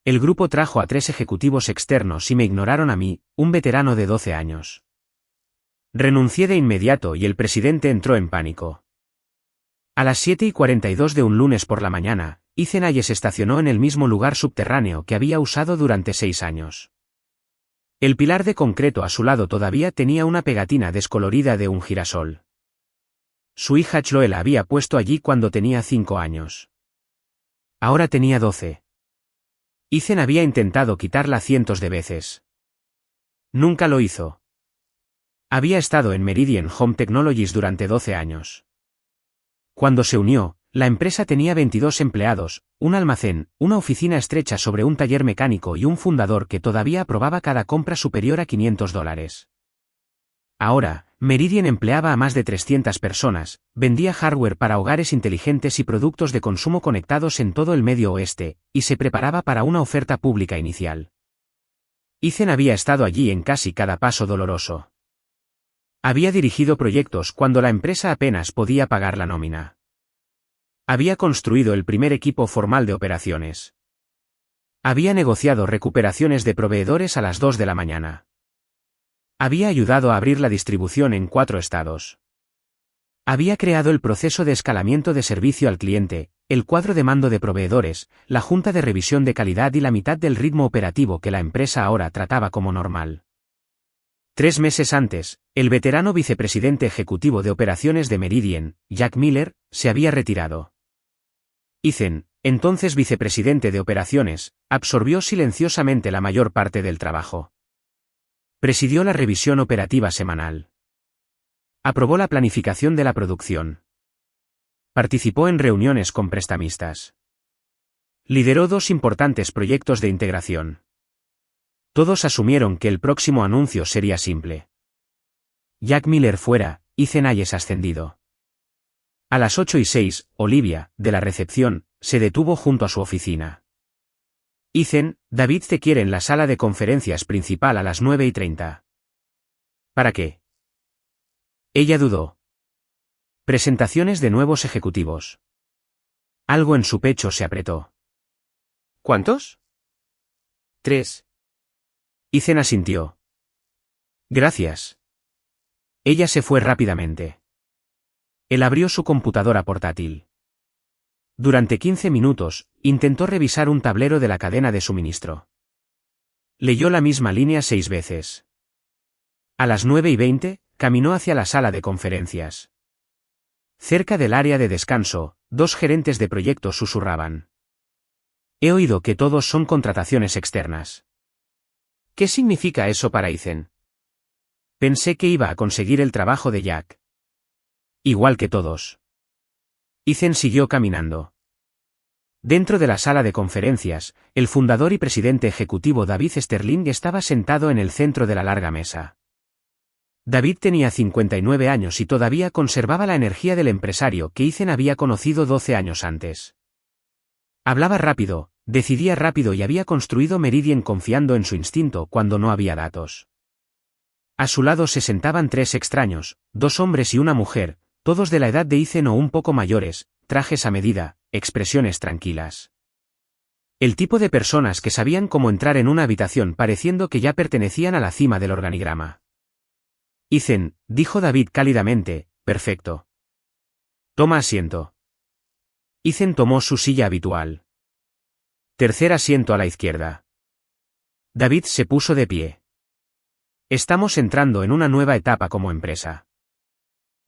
El grupo trajo a 3 ejecutivos externos y me ignoraron a mí, un veterano de 12 años. Renuncié de inmediato y el presidente entró en pánico. A las 7:42 de un lunes por la mañana, Eisenhower se estacionó en el mismo lugar subterráneo que había usado durante 6 años. El pilar de concreto a su lado todavía tenía una pegatina descolorida de un girasol. Su hija Chloe la había puesto allí cuando tenía 5 años. Ahora tenía 12. Ethan había intentado quitarla cientos de veces. Nunca lo hizo. Había estado en Meridian Home Technologies durante 12 años. Cuando se unió, la empresa tenía 22 empleados, un almacén, una oficina estrecha sobre un taller mecánico y un fundador que todavía aprobaba cada compra superior a $500. Ahora, Meridian empleaba a más de 300 personas, vendía hardware para hogares inteligentes y productos de consumo conectados en todo el Medio Oeste, y se preparaba para una oferta pública inicial. Ethan había estado allí en casi cada paso doloroso. Había dirigido proyectos cuando la empresa apenas podía pagar la nómina. Había construido el primer equipo formal de operaciones. Había negociado recuperaciones de proveedores a las 2 de la mañana. Había ayudado a abrir la distribución en 4 estados. Había creado el proceso de escalamiento de servicio al cliente, el cuadro de mando de proveedores, la junta de revisión de calidad y la mitad del ritmo operativo que la empresa ahora trataba como normal. 3 meses antes, el veterano vicepresidente ejecutivo de operaciones de Meridian, Jack Miller, se había retirado. Ethan, entonces vicepresidente de operaciones, absorbió silenciosamente la mayor parte del trabajo. Presidió la revisión operativa semanal. Aprobó la planificación de la producción. Participó en reuniones con prestamistas. Lideró 2 importantes proyectos de integración. Todos asumieron que el próximo anuncio sería simple. Jack Miller fuera, Ethan Hayes ascendido. A las 8:06, Olivia, de la recepción, se detuvo junto a su oficina. Ethan, David te quiere en la sala de conferencias principal a las 9:30. ¿Para qué? Ella dudó. Presentaciones de nuevos ejecutivos. Algo en su pecho se apretó. ¿Cuántos? 3. Ethan asintió. Gracias. Ella se fue rápidamente. Él abrió su computadora portátil. Durante 15 minutos, intentó revisar un tablero de la cadena de suministro. Leyó la misma línea 6 veces. A las 9:20, caminó hacia la sala de conferencias. Cerca del área de descanso, 2 gerentes de proyectos susurraban. He oído que todos son contrataciones externas. ¿Qué significa eso para Ethan? Pensé que iba a conseguir el trabajo de Jack. Igual que todos. Ethan siguió caminando. Dentro de la sala de conferencias, el fundador y presidente ejecutivo David Sterling estaba sentado en el centro de la larga mesa. David tenía 59 años y todavía conservaba la energía del empresario que Ethan había conocido 12 años antes. Hablaba rápido, decidía rápido y había construido Meridian confiando en su instinto cuando no había datos. A su lado se sentaban 3 extraños, 2 hombres y una mujer, todos de la edad de Ethan o un poco mayores, trajes a medida, expresiones tranquilas. El tipo de personas que sabían cómo entrar en una habitación pareciendo que ya pertenecían a la cima del organigrama. Ethan, dijo David cálidamente, perfecto. Toma asiento. Ethan tomó su silla habitual. Tercer asiento a la izquierda. David se puso de pie. Estamos entrando en una nueva etapa como empresa.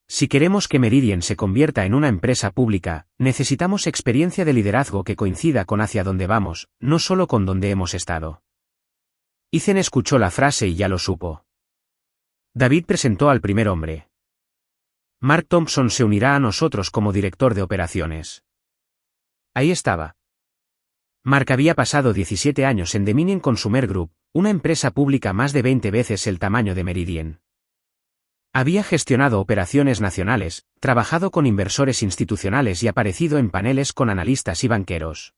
Si queremos que Meridian se convierta en una empresa pública, necesitamos experiencia de liderazgo que coincida con hacia dónde vamos, no solo con donde hemos estado. Ethan escuchó la frase y ya lo supo. David presentó al primer hombre. Mark Thompson se unirá a nosotros como director de operaciones. Ahí estaba. Mark había pasado 17 años en Dominion Consumer Group, una empresa pública más de 20 veces el tamaño de Meridian. Había gestionado operaciones nacionales, trabajado con inversores institucionales y aparecido en paneles con analistas y banqueros.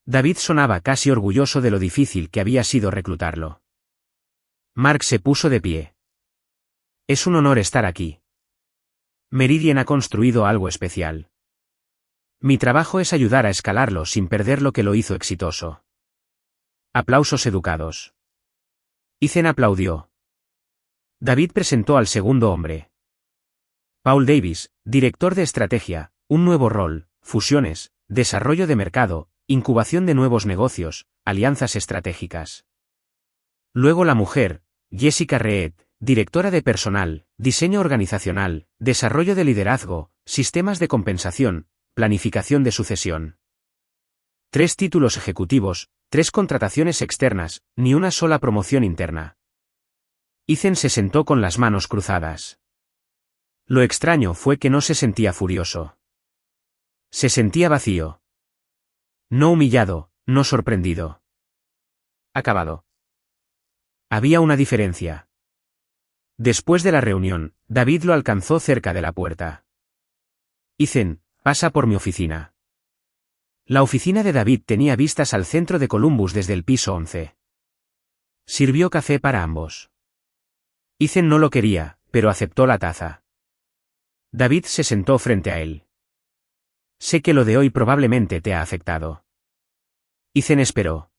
David sonaba casi orgulloso de lo difícil que había sido reclutarlo. Mark se puso de pie. Es un honor estar aquí. Meridian ha construido algo especial. Mi trabajo es ayudar a escalarlo sin perder lo que lo hizo exitoso. Aplausos educados. Ethan aplaudió. David presentó al segundo hombre. Paul Davis, director de estrategia, un nuevo rol, fusiones, desarrollo de mercado, incubación de nuevos negocios, alianzas estratégicas. Luego la mujer, Jessica Reed, directora de personal, diseño organizacional, desarrollo de liderazgo, sistemas de compensación, planificación de sucesión. 3 títulos ejecutivos, 3 contrataciones externas, ni una sola promoción interna. Ethan se sentó con las manos cruzadas. Lo extraño fue que no se sentía furioso. Se sentía vacío. No humillado, no sorprendido. Acabado. Había una diferencia. Después de la reunión, David lo alcanzó cerca de la puerta. Ethan, pasa por mi oficina. La oficina de David tenía vistas al centro de Columbus desde el piso 11. Sirvió café para ambos. Ethan no lo quería, pero aceptó la taza. David se sentó frente a él. Sé que lo de hoy probablemente te ha afectado. Ethan esperó.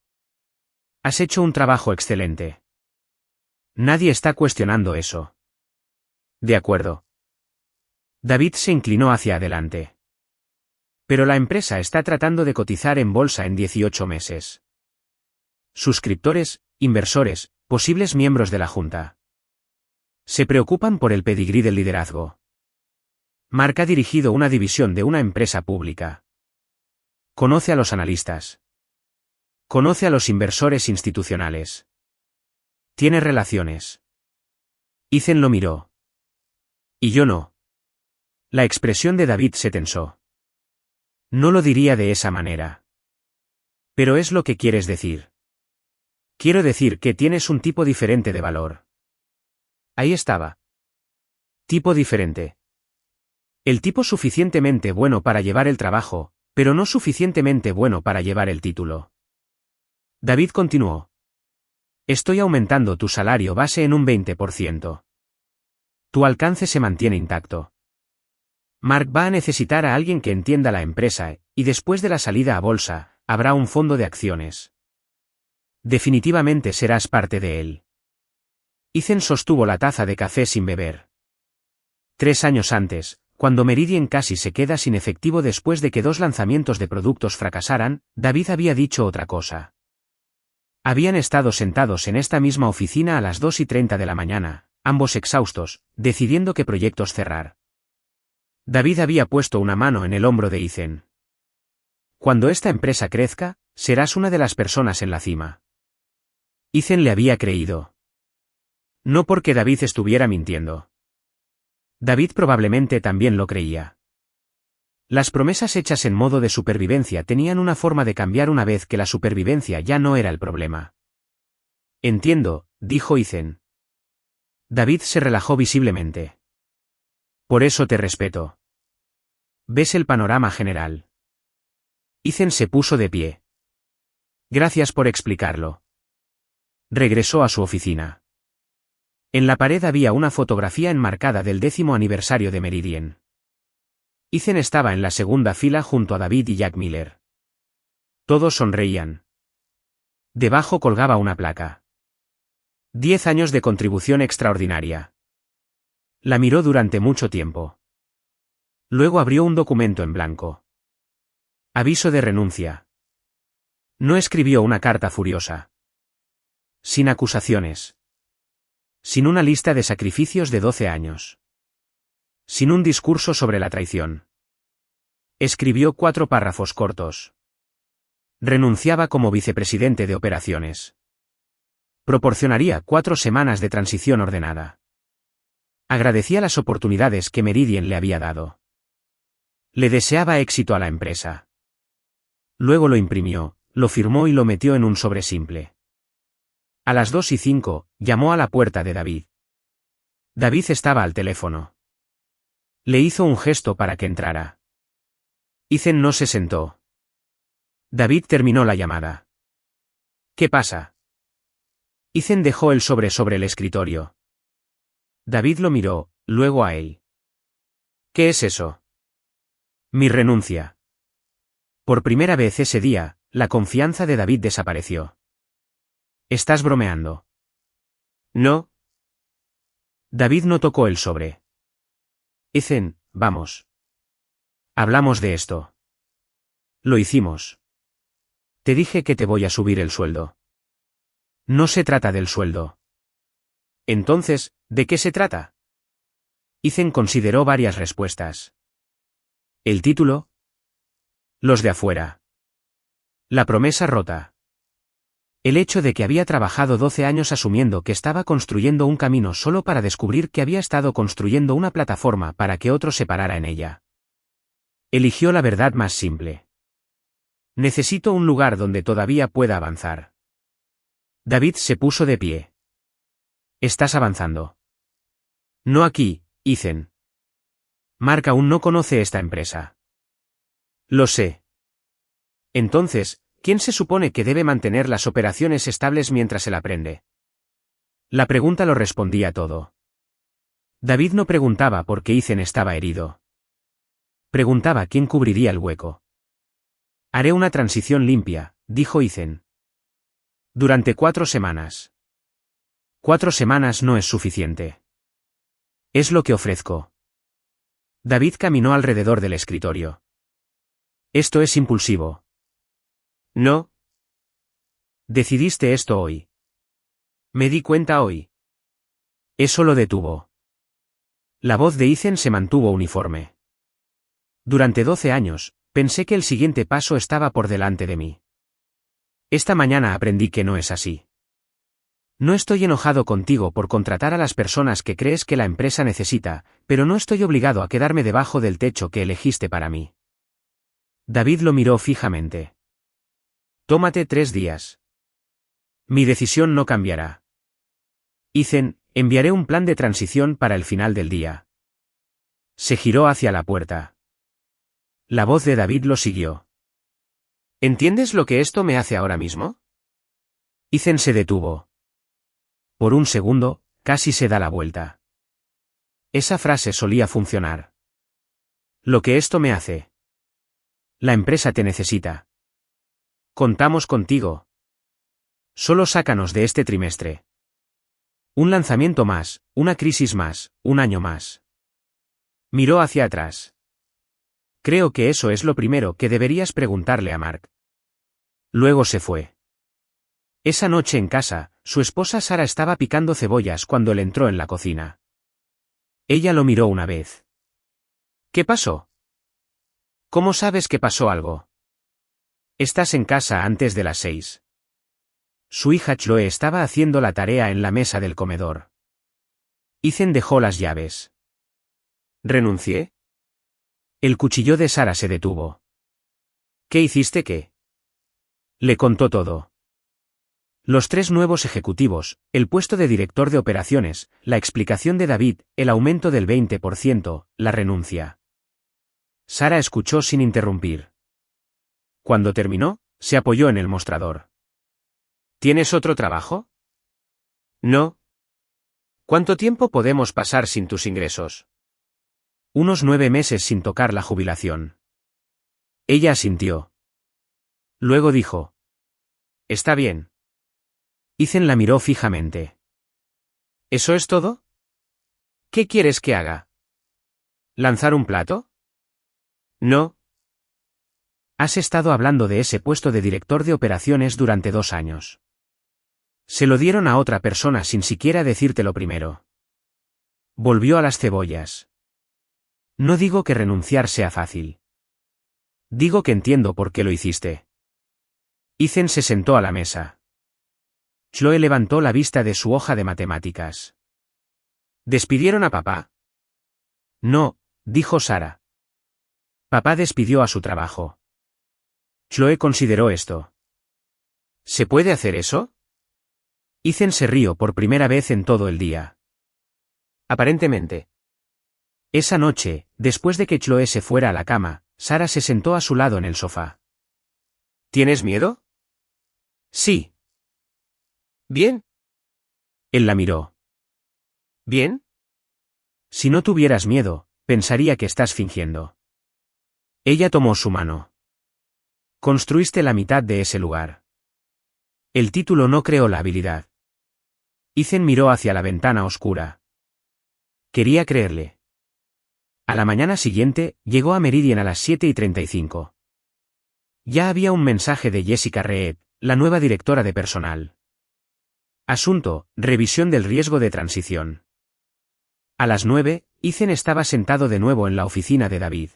Has hecho un trabajo excelente. Nadie está cuestionando eso. De acuerdo. David se inclinó hacia adelante. Pero la empresa está tratando de cotizar en bolsa en 18 meses. Suscriptores, inversores, posibles miembros de la junta. Se preocupan por el pedigrí del liderazgo. Mark ha dirigido una división de una empresa pública. Conoce a los analistas. Conoce a los inversores institucionales. Tiene relaciones. Ethan lo miró. Y yo no. La expresión de David se tensó. No lo diría de esa manera. Pero es lo que quieres decir. Quiero decir que tienes un tipo diferente de valor. Ahí estaba. Tipo diferente. El tipo suficientemente bueno para llevar el trabajo, pero no suficientemente bueno para llevar el título. David continuó. Estoy aumentando tu salario base en un 20%. Tu alcance se mantiene intacto. Mark va a necesitar a alguien que entienda la empresa, y después de la salida a bolsa, habrá un fondo de acciones. Definitivamente serás parte de él. Ethan sostuvo la taza de café sin beber. 3 años antes, cuando Meridian casi se queda sin efectivo después de que 2 lanzamientos de productos fracasaran, David había dicho otra cosa. Habían estado sentados en esta misma oficina a las 2:30 de la mañana, ambos exhaustos, decidiendo qué proyectos cerrar. David había puesto una mano en el hombro de Ethan. Cuando esta empresa crezca, serás una de las personas en la cima. Ethan le había creído. No porque David estuviera mintiendo. David probablemente también lo creía. Las promesas hechas en modo de supervivencia tenían una forma de cambiar una vez que la supervivencia ya no era el problema. Entiendo, dijo Ethan. David se relajó visiblemente. Por eso te respeto. ¿Ves el panorama general? Ethan se puso de pie. Gracias por explicarlo. Regresó a su oficina. En la pared había una fotografía enmarcada del 10º aniversario de Meridian. Ethan estaba en la segunda fila junto a David y Jack Miller. Todos sonreían. Debajo colgaba una placa. 10 años de contribución extraordinaria. La miró durante mucho tiempo. Luego abrió un documento en blanco. Aviso de renuncia. No escribió una carta furiosa. Sin acusaciones. Sin una lista de sacrificios de 12 años. Sin un discurso sobre la traición. Escribió 4 párrafos cortos. Renunciaba como vicepresidente de operaciones. Proporcionaría 4 semanas de transición ordenada. Agradecía las oportunidades que Meridian le había dado. Le deseaba éxito a la empresa. Luego lo imprimió, lo firmó y lo metió en un sobre simple. A las 2:05, llamó a la puerta de David. David estaba al teléfono. Le hizo un gesto para que entrara. Ethan no se sentó. David terminó la llamada. ¿Qué pasa? Ethan dejó el sobre el escritorio. David lo miró, luego a él. ¿Qué es eso? Mi renuncia. Por primera vez ese día, la confianza de David desapareció. ¿Estás bromeando? No. David no tocó el sobre. Ethan, vamos. Hablamos de esto. Lo hicimos. Te dije que te voy a subir el sueldo. No se trata del sueldo. Entonces, ¿de qué se trata? Ethan consideró varias respuestas. ¿El título? Los de afuera. La promesa rota. El hecho de que había trabajado 12 años asumiendo que estaba construyendo un camino solo para descubrir que había estado construyendo una plataforma para que otro se parara en ella. Eligió la verdad más simple. Necesito un lugar donde todavía pueda avanzar. David se puso de pie. ¿Estás avanzando? No aquí, Ethan. Mark aún no conoce esta empresa. Lo sé. Entonces, ¿quién se supone que debe mantener las operaciones estables mientras él aprende? La pregunta lo respondía todo. David no preguntaba por qué Ethan estaba herido. Preguntaba quién cubriría el hueco. Haré una transición limpia, dijo Ethan. Durante 4 semanas. 4 semanas no es suficiente. Es lo que ofrezco. David caminó alrededor del escritorio. Esto es impulsivo. No. Decidiste esto hoy. Me di cuenta hoy. Eso lo detuvo. La voz de Ethan se mantuvo uniforme. Durante 12 años, pensé que el siguiente paso estaba por delante de mí. Esta mañana aprendí que no es así. No estoy enojado contigo por contratar a las personas que crees que la empresa necesita, pero no estoy obligado a quedarme debajo del techo que elegiste para mí. David lo miró fijamente. Tómate 3 días. Mi decisión no cambiará. Ethan, enviaré un plan de transición para el final del día. Se giró hacia la puerta. La voz de David lo siguió. ¿Entiendes lo que esto me hace ahora mismo? Ethan se detuvo. Por un segundo, casi se da la vuelta. Esa frase solía funcionar. Lo que esto me hace. La empresa te necesita. Contamos contigo. Solo sácanos de este trimestre. Un lanzamiento más, una crisis más, un año más. Miró hacia atrás. Creo que eso es lo primero que deberías preguntarle a Mark. Luego se fue. Esa noche en casa, su esposa Sara estaba picando cebollas cuando él entró en la cocina. Ella lo miró una vez. ¿Qué pasó? ¿Cómo sabes que pasó algo? Estás en casa antes de las 6. Su hija Chloe estaba haciendo la tarea en la mesa del comedor. Ethan dejó las llaves. ¿Renuncié? El cuchillo de Sara se detuvo. ¿Qué hiciste qué? Le contó todo. Los 3 nuevos ejecutivos, el puesto de director de operaciones, la explicación de David, el aumento del 20%, la renuncia. Sara escuchó sin interrumpir. Cuando terminó, se apoyó en el mostrador. ¿Tienes otro trabajo? No. ¿Cuánto tiempo podemos pasar sin tus ingresos? Unos 9 meses sin tocar la jubilación. Ella asintió. Luego dijo. Está bien. Ethan la miró fijamente. ¿Eso es todo? ¿Qué quieres que haga? ¿Lanzar un plato? No. Has estado hablando de ese puesto de director de operaciones durante 2 años. Se lo dieron a otra persona sin siquiera decírtelo primero. Volvió a las cebollas. No digo que renunciar sea fácil. Digo que entiendo por qué lo hiciste. Ethan se sentó a la mesa. Chloe levantó la vista de su hoja de matemáticas. ¿Despidieron a papá? No, dijo Sara. Papá despidió a su trabajo. Chloe consideró esto. ¿Se puede hacer eso? Ethan se rió por primera vez en todo el día. Aparentemente. Esa noche, después de que Chloe se fuera a la cama, Sara se sentó a su lado en el sofá. ¿Tienes miedo? Sí. Bien. Él la miró. ¿Bien? Si no tuvieras miedo, pensaría que estás fingiendo. Ella tomó su mano. Construiste la mitad de ese lugar. El título no creó la habilidad. Ethan miró hacia la ventana oscura. Quería creerle. A la mañana siguiente, llegó a Meridian a las 7:35. Ya había un mensaje de Jessica Reed, la nueva directora de personal. Asunto: revisión del riesgo de transición. A las 9, Ethan estaba sentado de nuevo en la oficina de David.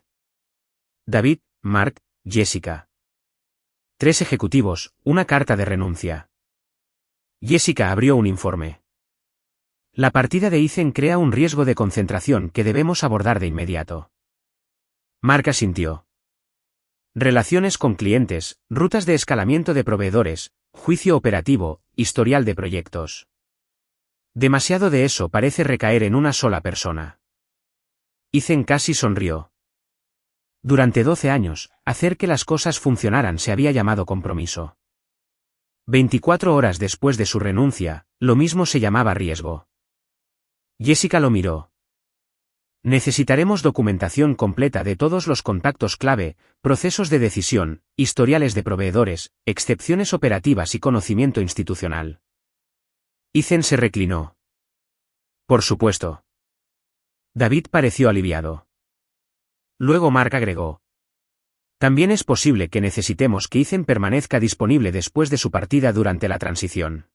David, Mark, Jessica. 3 ejecutivos, una carta de renuncia. Jessica abrió un informe. La partida de Ethan crea un riesgo de concentración que debemos abordar de inmediato. Mark asintió. Relaciones con clientes, rutas de escalamiento de proveedores, juicio operativo, historial de proyectos. Demasiado de eso parece recaer en una sola persona. Ethan casi sonrió. Durante 12 años, hacer que las cosas funcionaran se había llamado compromiso. 24 horas después de su renuncia, lo mismo se llamaba riesgo. Jessica lo miró. Necesitaremos documentación completa de todos los contactos clave, procesos de decisión, historiales de proveedores, excepciones operativas y conocimiento institucional. Ethan se reclinó. Por supuesto. David pareció aliviado. Luego Mark agregó. También es posible que necesitemos que Ethan permanezca disponible después de su partida durante la transición.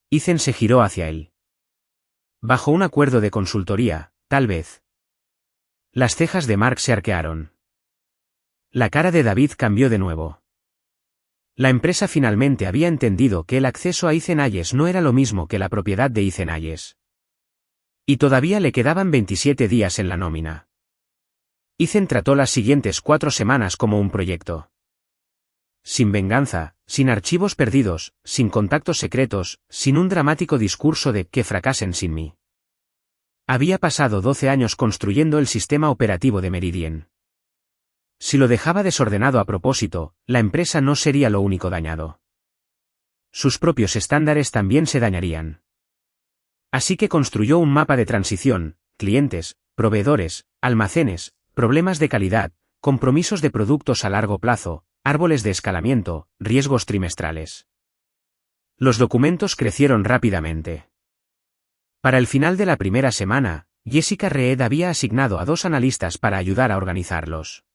Ethan se giró hacia él. Bajo un acuerdo de consultoría, tal vez. Las cejas de Mark se arquearon. La cara de David cambió de nuevo. La empresa finalmente había entendido que el acceso a Ethan Hayes no era lo mismo que la propiedad de Ethan Hayes. Y todavía le quedaban 27 días en la nómina. Ethan trató las siguientes 4 semanas como un proyecto. Sin venganza, sin archivos perdidos, sin contactos secretos, sin un dramático discurso de que fracasen sin mí. Había pasado 12 años construyendo el sistema operativo de Meridian. Si lo dejaba desordenado a propósito, la empresa no sería lo único dañado. Sus propios estándares también se dañarían. Así que construyó un mapa de transición, clientes, proveedores, almacenes, problemas de calidad, compromisos de productos a largo plazo, árboles de escalamiento, riesgos trimestrales. Los documentos crecieron rápidamente. Para el final de la primera semana, Jessica Reed había asignado a 2 analistas para ayudar a organizarlos.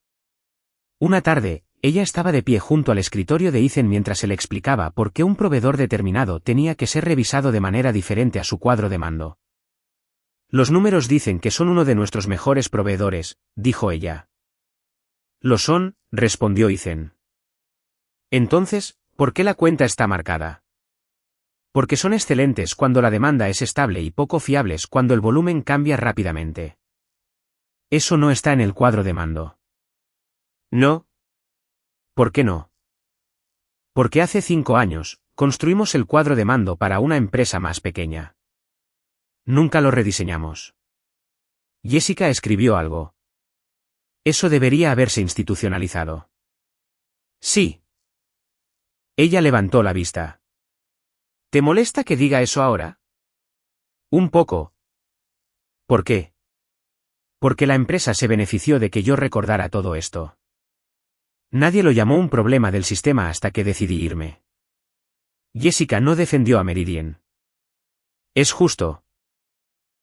Una tarde, ella estaba de pie junto al escritorio de Ethan mientras se le explicaba por qué un proveedor determinado tenía que ser revisado de manera diferente a su cuadro de mando. Los números dicen que son uno de nuestros mejores proveedores, dijo ella. Lo son, respondió Ethan. Entonces, ¿por qué la cuenta está marcada? Porque son excelentes cuando la demanda es estable y poco fiables cuando el volumen cambia rápidamente. Eso no está en el cuadro de mando. No. ¿Por qué no? Porque hace 5 años, construimos el cuadro de mando para una empresa más pequeña. Nunca lo rediseñamos. Jessica escribió algo. Eso debería haberse institucionalizado. Sí. Ella levantó la vista. ¿Te molesta que diga eso ahora? Un poco. ¿Por qué? Porque la empresa se benefició de que yo recordara todo esto. Nadie lo llamó un problema del sistema hasta que decidí irme. Jessica no defendió a Meridian. Es justo.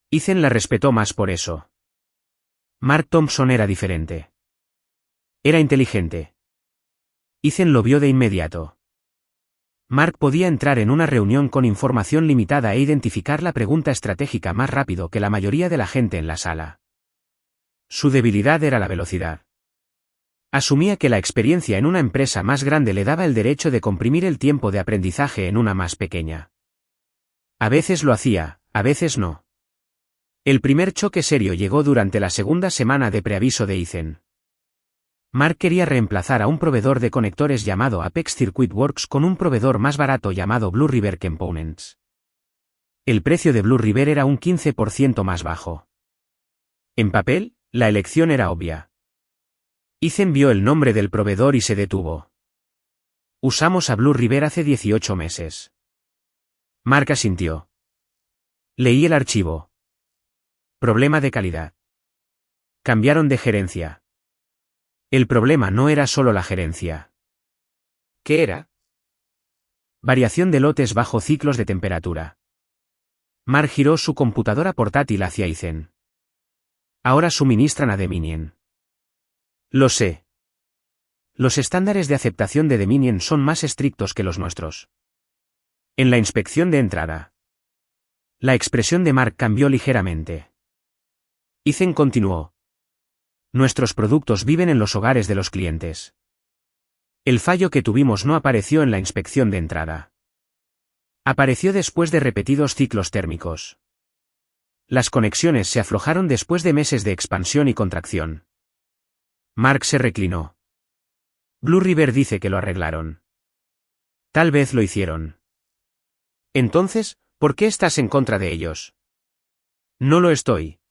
Ethan la respetó más por eso. Mark Thompson era diferente. Era inteligente. Ethan lo vio de inmediato. Mark podía entrar en una reunión con información limitada e identificar la pregunta estratégica más rápido que la mayoría de la gente en la sala. Su debilidad era la velocidad. Asumía que la experiencia en una empresa más grande le daba el derecho de comprimir el tiempo de aprendizaje en una más pequeña. A veces lo hacía, a veces no. El primer choque serio llegó durante la segunda semana de preaviso de Ethan. Mark quería reemplazar a un proveedor de conectores llamado Apex Circuit Works con un proveedor más barato llamado Blue River Components. El precio de Blue River era un 15% más bajo. En papel, la elección era obvia. Ethan vio el nombre del proveedor y se detuvo. Usamos a Blue River hace 18 meses. Mark asintió. Leí el archivo. Problema de calidad. Cambiaron de gerencia. El problema no era solo la gerencia. ¿Qué era? Variación de lotes bajo ciclos de temperatura. Mark giró su computadora portátil hacia Ethan. Ahora suministran a Dominion. Lo sé. Los estándares de aceptación de Dominion son más estrictos que los nuestros. En la inspección de entrada. La expresión de Mark cambió ligeramente. Ethan continuó. Nuestros productos viven en los hogares de los clientes. El fallo que tuvimos no apareció en la inspección de entrada. Apareció después de repetidos ciclos térmicos. Las conexiones se aflojaron después de meses de expansión y contracción. Mark se reclinó. Blue River dice que lo arreglaron. Tal vez lo hicieron. Entonces, ¿por qué estás en contra de ellos? No lo estoy.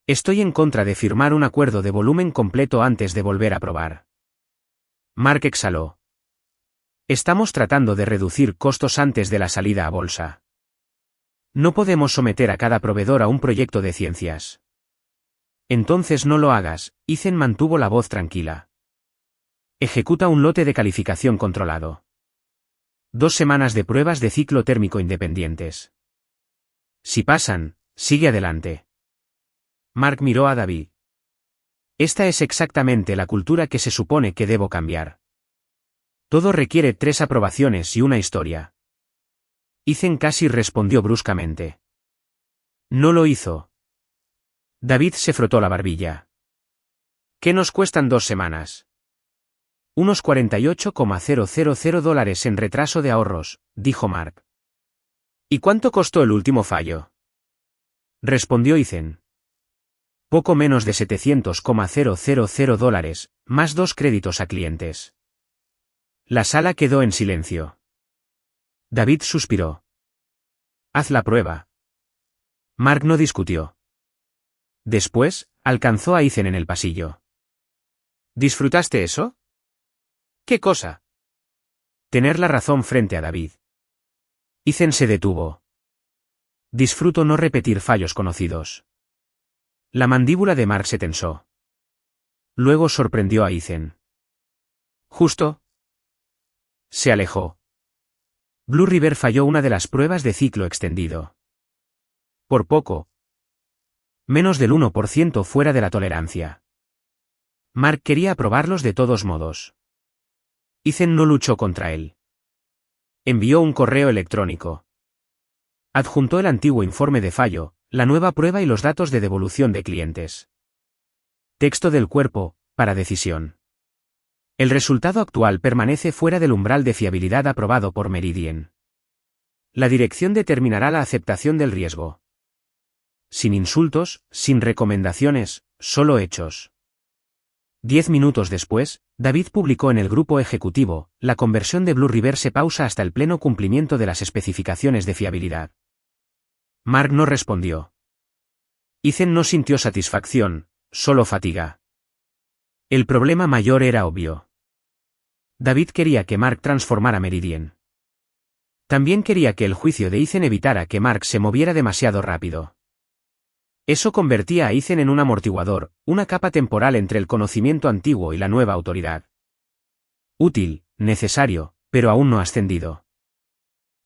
Estoy en contra de firmar un acuerdo de volumen completo antes de volver a probar. Mark exhaló. Estamos tratando de reducir costos antes de la salida a bolsa. No podemos someter a cada proveedor a un proyecto de ciencias. Entonces no lo hagas, Ethan mantuvo la voz tranquila. Ejecuta un lote de calificación controlado. 2 semanas de pruebas de ciclo térmico independientes. Si pasan, sigue adelante. Mark miró a David. Esta es exactamente la cultura que se supone que debo cambiar. Todo requiere 3 aprobaciones y una historia. Ethan casi respondió bruscamente. No lo hizo. David se frotó la barbilla. ¿Qué nos cuestan 2 semanas? Unos $48,000 en retraso de ahorros, dijo Mark. ¿Y cuánto costó el último fallo? Respondió Ethan. Poco menos de $700,000, más 2 créditos a clientes. La sala quedó en silencio. David suspiró. Haz la prueba. Mark no discutió. Después, alcanzó a Ethan en el pasillo. ¿Disfrutaste eso? ¿Qué cosa? Tener la razón frente a David. Ethan se detuvo. Disfruto no repetir fallos conocidos. La mandíbula de Mark se tensó. Luego sorprendió a Ethan. ¿Justo? Se alejó. Blue River falló una de las pruebas de ciclo extendido. Por poco. Menos del 1% fuera de la tolerancia. Mark quería aprobarlos de todos modos. Ethan no luchó contra él. Envió un correo electrónico. Adjuntó el antiguo informe de fallo, la nueva prueba y los datos de devolución de clientes. Texto del cuerpo, para decisión. El resultado actual permanece fuera del umbral de fiabilidad aprobado por Meridian. La dirección determinará la aceptación del riesgo. Sin insultos, sin recomendaciones, solo hechos. 10 minutos después, David publicó en el grupo ejecutivo, la conversión de Blue River se pausa hasta el pleno cumplimiento de las especificaciones de fiabilidad. Mark no respondió. Ethan no sintió satisfacción, solo fatiga. El problema mayor era obvio. David quería que Mark transformara Meridian. También quería que el juicio de Ethan evitara que Mark se moviera demasiado rápido. Eso convertía a Ethan en un amortiguador, una capa temporal entre el conocimiento antiguo y la nueva autoridad. Útil, necesario, pero aún no ascendido.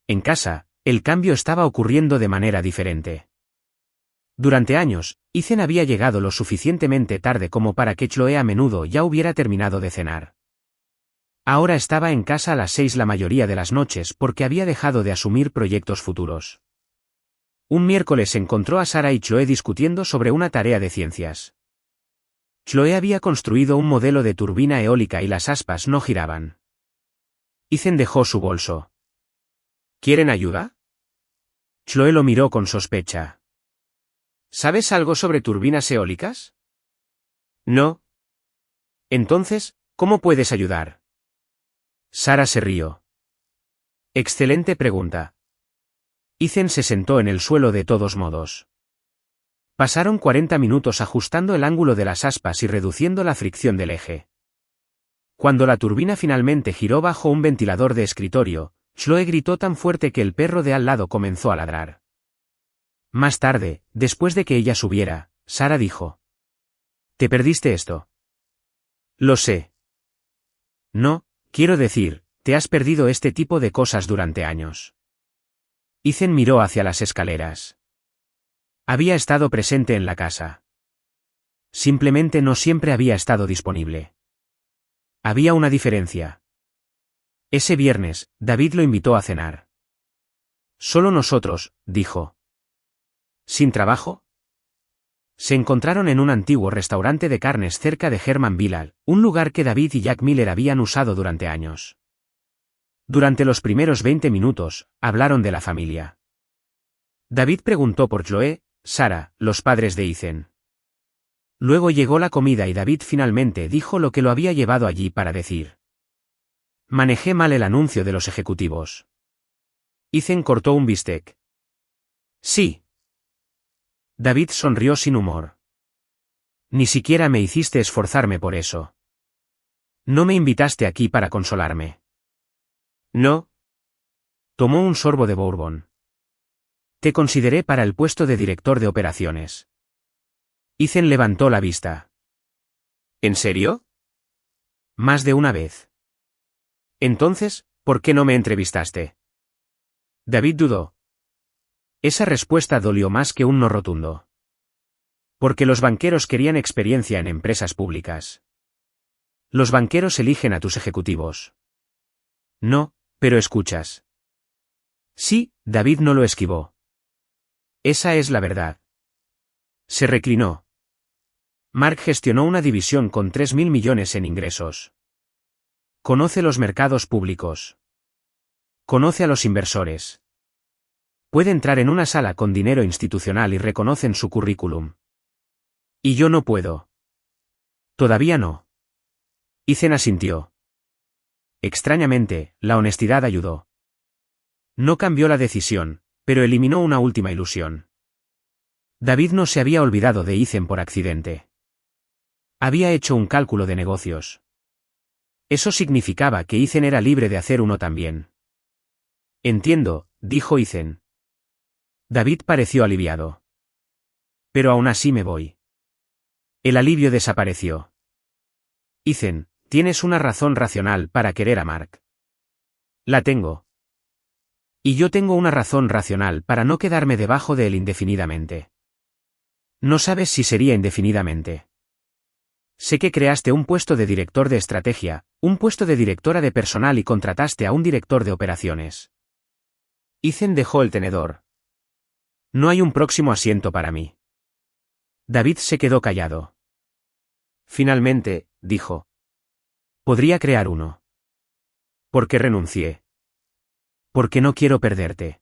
En casa, el cambio estaba ocurriendo de manera diferente. Durante años, Ethan había llegado lo suficientemente tarde como para que Chloe a menudo ya hubiera terminado de cenar. Ahora estaba en casa a las 6 la mayoría de las noches porque había dejado de asumir proyectos futuros. Un miércoles encontró a Sarah y Chloe discutiendo sobre una tarea de ciencias. Chloe había construido un modelo de turbina eólica y las aspas no giraban. Ethan dejó su bolso. ¿Quieren ayuda? Chloe lo miró con sospecha. ¿Sabes algo sobre turbinas eólicas? No. Entonces, ¿cómo puedes ayudar? Sarah se rió. Excelente pregunta. Ethan se sentó en el suelo de todos modos. Pasaron 40 minutos ajustando el ángulo de las aspas y reduciendo la fricción del eje. Cuando la turbina finalmente giró bajo un ventilador de escritorio, Chloe gritó tan fuerte que el perro de al lado comenzó a ladrar. Más tarde, después de que ella subiera, Sarah dijo: ¿Te perdiste esto? Lo sé. No, quiero decir, Te has perdido este tipo de cosas durante años. Ethan miró hacia las escaleras. Había estado presente en la casa. Simplemente no siempre había estado disponible. Había una diferencia. Ese viernes, David lo invitó a cenar. Solo nosotros, dijo. ¿Sin trabajo? Se encontraron en un antiguo restaurante de carnes cerca de Hermanville, un lugar que David y Jack Miller habían usado durante años. Durante los primeros 20 minutos, hablaron de la familia. David preguntó por Chloe, Sarah, los padres de Ethan. Luego llegó la comida y David finalmente dijo lo que lo había llevado allí para decir. Manejé mal el anuncio de los ejecutivos. Ethan cortó un bistec. Sí. David sonrió sin humor. Ni siquiera me hiciste esforzarme por eso. No me invitaste aquí para consolarme. No. Tomó un sorbo de bourbon. Te consideré para el puesto de director de operaciones. Ethan levantó la vista. ¿En serio? Más de una vez. Entonces, ¿por qué no me entrevistaste? David dudó. Esa respuesta dolió más que un no rotundo. Porque los banqueros querían experiencia en empresas públicas. Los banqueros eligen a tus ejecutivos. No, pero escuchas. Sí, David no lo esquivó. Esa es la verdad. Se reclinó. Mark gestionó una división con 3.000 millones en ingresos. Conoce los mercados públicos. Conoce a los inversores. Puede entrar en una sala con dinero institucional y reconocen su currículum. Y yo no puedo. Todavía no. Ethan asintió. Extrañamente, la honestidad ayudó. No cambió la decisión, pero eliminó una última ilusión. David no se había olvidado de Ethan por accidente. Había hecho un cálculo de negocios. Eso significaba que Ethan era libre de hacer uno también. Entiendo, dijo Ethan. David pareció aliviado. Pero aún así me voy. El alivio desapareció. Ethan, tienes una razón racional para querer a Mark. La tengo. Y yo tengo una razón racional para no quedarme debajo de él indefinidamente. No sabes si sería indefinidamente. Sé que creaste un puesto de director de estrategia, un puesto de directora de personal y contrataste a un director de operaciones. Ethan dejó el tenedor. No hay un próximo asiento para mí. David se quedó callado. Finalmente, dijo. Podría crear uno. ¿Por qué renuncié? Porque no quiero perderte.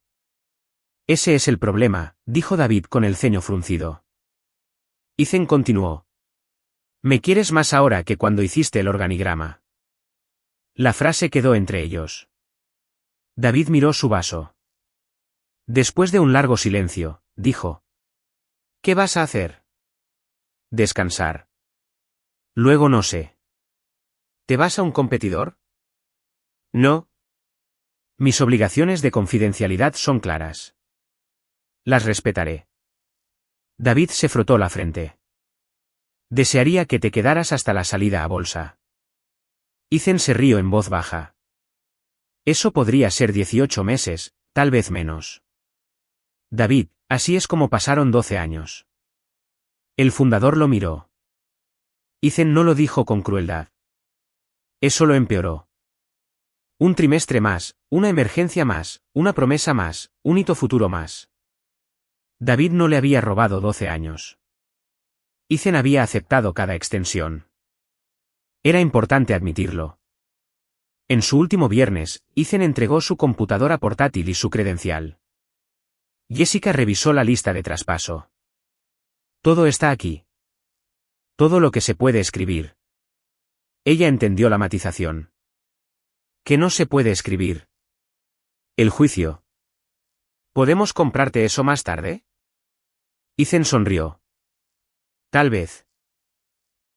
Ese es el problema, dijo David con el ceño fruncido. Ethan continuó. Me quieres más ahora que cuando hiciste el organigrama. La frase quedó entre ellos. David miró su vaso. Después de un largo silencio, dijo. ¿Qué vas a hacer? Descansar. Luego no sé. ¿Te vas a un competidor? No. Mis obligaciones de confidencialidad son claras. Las respetaré. David se frotó la frente. Desearía que te quedaras hasta la salida a bolsa. Ethan se rió en voz baja. Eso podría ser 18 meses, tal vez menos. David, así es como pasaron 12 años. El fundador lo miró. Ethan no lo dijo con crueldad. Eso lo empeoró. Un trimestre más, una emergencia más, una promesa más, un hito futuro más. David no le había robado 12 años. Ethan había aceptado cada extensión. Era importante admitirlo. En su último viernes, Ethan entregó su computadora portátil y su credencial. Jessica revisó la lista de traspaso. Todo está aquí. Todo lo que se puede escribir. Ella entendió la matización. ¿Qué no se puede escribir? El juicio. ¿Podemos comprarte eso más tarde? Ethan sonrió. Tal vez.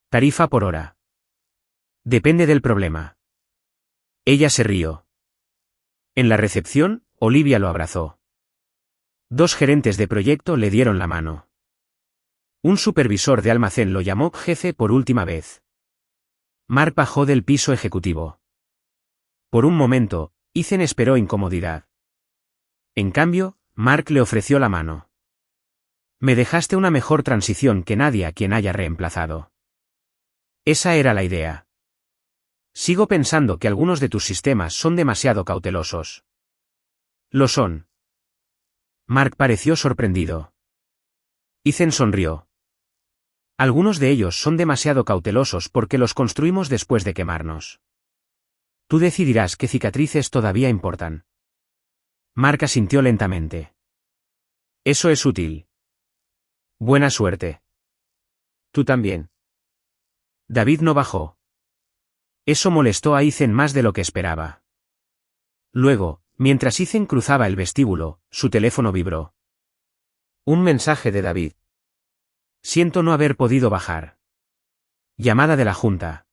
Tarifa por hora. Depende del problema. Ella se rió. En la recepción, Olivia lo abrazó. 2 gerentes de proyecto le dieron la mano. Un supervisor de almacén lo llamó jefe por última vez. Mark bajó del piso ejecutivo. Por un momento, Ethan esperó incomodidad. En cambio, Mark le ofreció la mano. Me dejaste una mejor transición que nadie a quien haya reemplazado. Esa era la idea. Sigo pensando que algunos de tus sistemas son demasiado cautelosos. Lo son. Mark pareció sorprendido. Ethan sonrió. Algunos de ellos son demasiado cautelosos porque los construimos después de quemarnos. Tú decidirás qué cicatrices todavía importan. Mark asintió lentamente. Eso es útil. Buena suerte. Tú también. David no bajó. Eso molestó a Ethan más de lo que esperaba. Luego, mientras Ethan cruzaba el vestíbulo, su teléfono vibró. Un mensaje de David. Siento no haber podido bajar. Llamada de la Junta.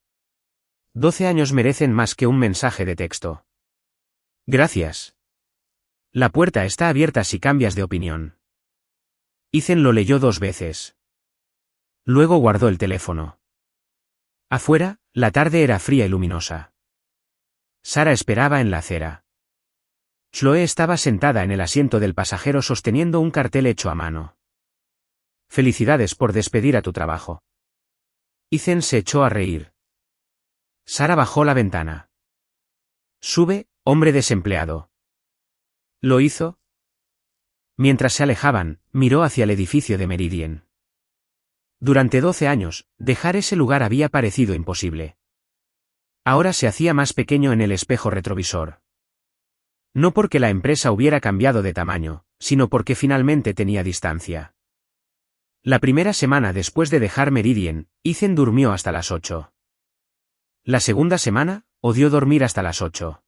12 años merecen más que un mensaje de texto. Gracias. La puerta está abierta si cambias de opinión. Ethan lo leyó 2 veces. Luego guardó el teléfono. Afuera, la tarde era fría y luminosa. Sara esperaba en la acera. Chloe estaba sentada en el asiento del pasajero sosteniendo un cartel hecho a mano. Felicidades por despedir a tu trabajo. Ethan se echó a reír. Sara bajó la ventana. Sube, hombre desempleado. ¿Lo hizo? Mientras se alejaban, miró hacia el edificio de Meridian. Durante 12 años, dejar ese lugar había parecido imposible. Ahora se hacía más pequeño en el espejo retrovisor. No porque la empresa hubiera cambiado de tamaño, sino porque finalmente tenía distancia. La primera semana después de dejar Meridian, Ethan durmió hasta las 8. La segunda semana, odió dormir hasta las 8.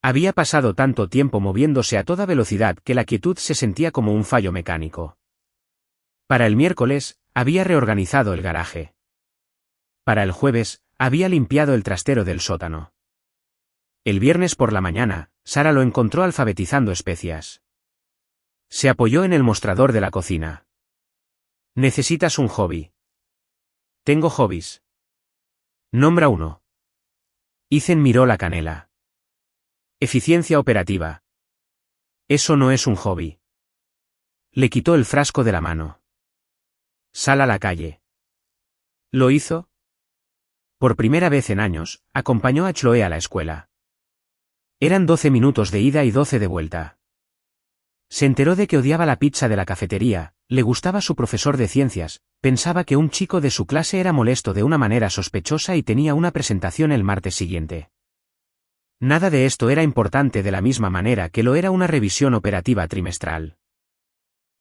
Había pasado tanto tiempo moviéndose a toda velocidad que la quietud se sentía como un fallo mecánico. Para el miércoles, había reorganizado el garaje. Para el jueves, había limpiado el trastero del sótano. El viernes por la mañana, Sara lo encontró alfabetizando especias. Se apoyó en el mostrador de la cocina. Necesitas un hobby. Tengo hobbies. Nombra uno. Ethan miró la canela. Eficiencia operativa. Eso no es un hobby. Le quitó el frasco de la mano. Sal a la calle. ¿Lo hizo? Por primera vez en años, acompañó a Chloe a la escuela. Eran 12 minutos de ida y 12 de vuelta. Se enteró de que odiaba la pizza de la cafetería, le gustaba su profesor de ciencias, pensaba que un chico de su clase era molesto de una manera sospechosa y tenía una presentación el martes siguiente. Nada de esto era importante de la misma manera que lo era una revisión operativa trimestral.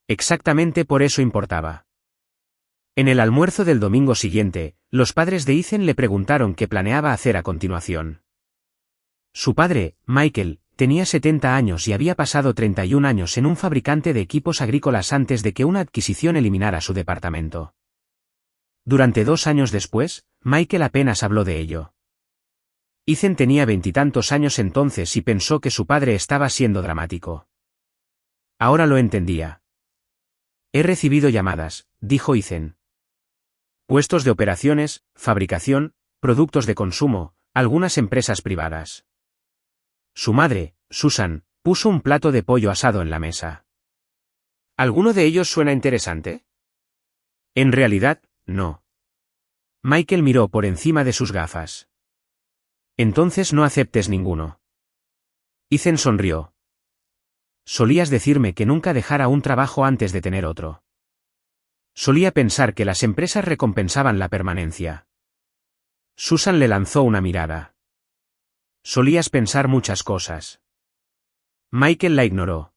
Exactamente por eso importaba. En el almuerzo del domingo siguiente, los padres de Ethan le preguntaron qué planeaba hacer a continuación. Su padre, Michael, tenía 70 años y había pasado 31 años en un fabricante de equipos agrícolas antes de que una adquisición eliminara su departamento. Durante 2 años después, Michael apenas habló de ello. Ethan tenía 20 y tantos años entonces y pensó que su padre estaba siendo dramático. Ahora lo entendía. He recibido llamadas, dijo Ethan. Puestos de operaciones, fabricación, productos de consumo, algunas empresas privadas. Su madre, Susan, puso un plato de pollo asado en la mesa. ¿Alguno de ellos suena interesante? En realidad, no. Michael miró por encima de sus gafas. Entonces no aceptes ninguno. Ethan sonrió. Solías decirme que nunca dejara un trabajo antes de tener otro. Solía pensar que las empresas recompensaban la permanencia. Susan le lanzó una mirada. Solías pensar muchas cosas. Michael la ignoró.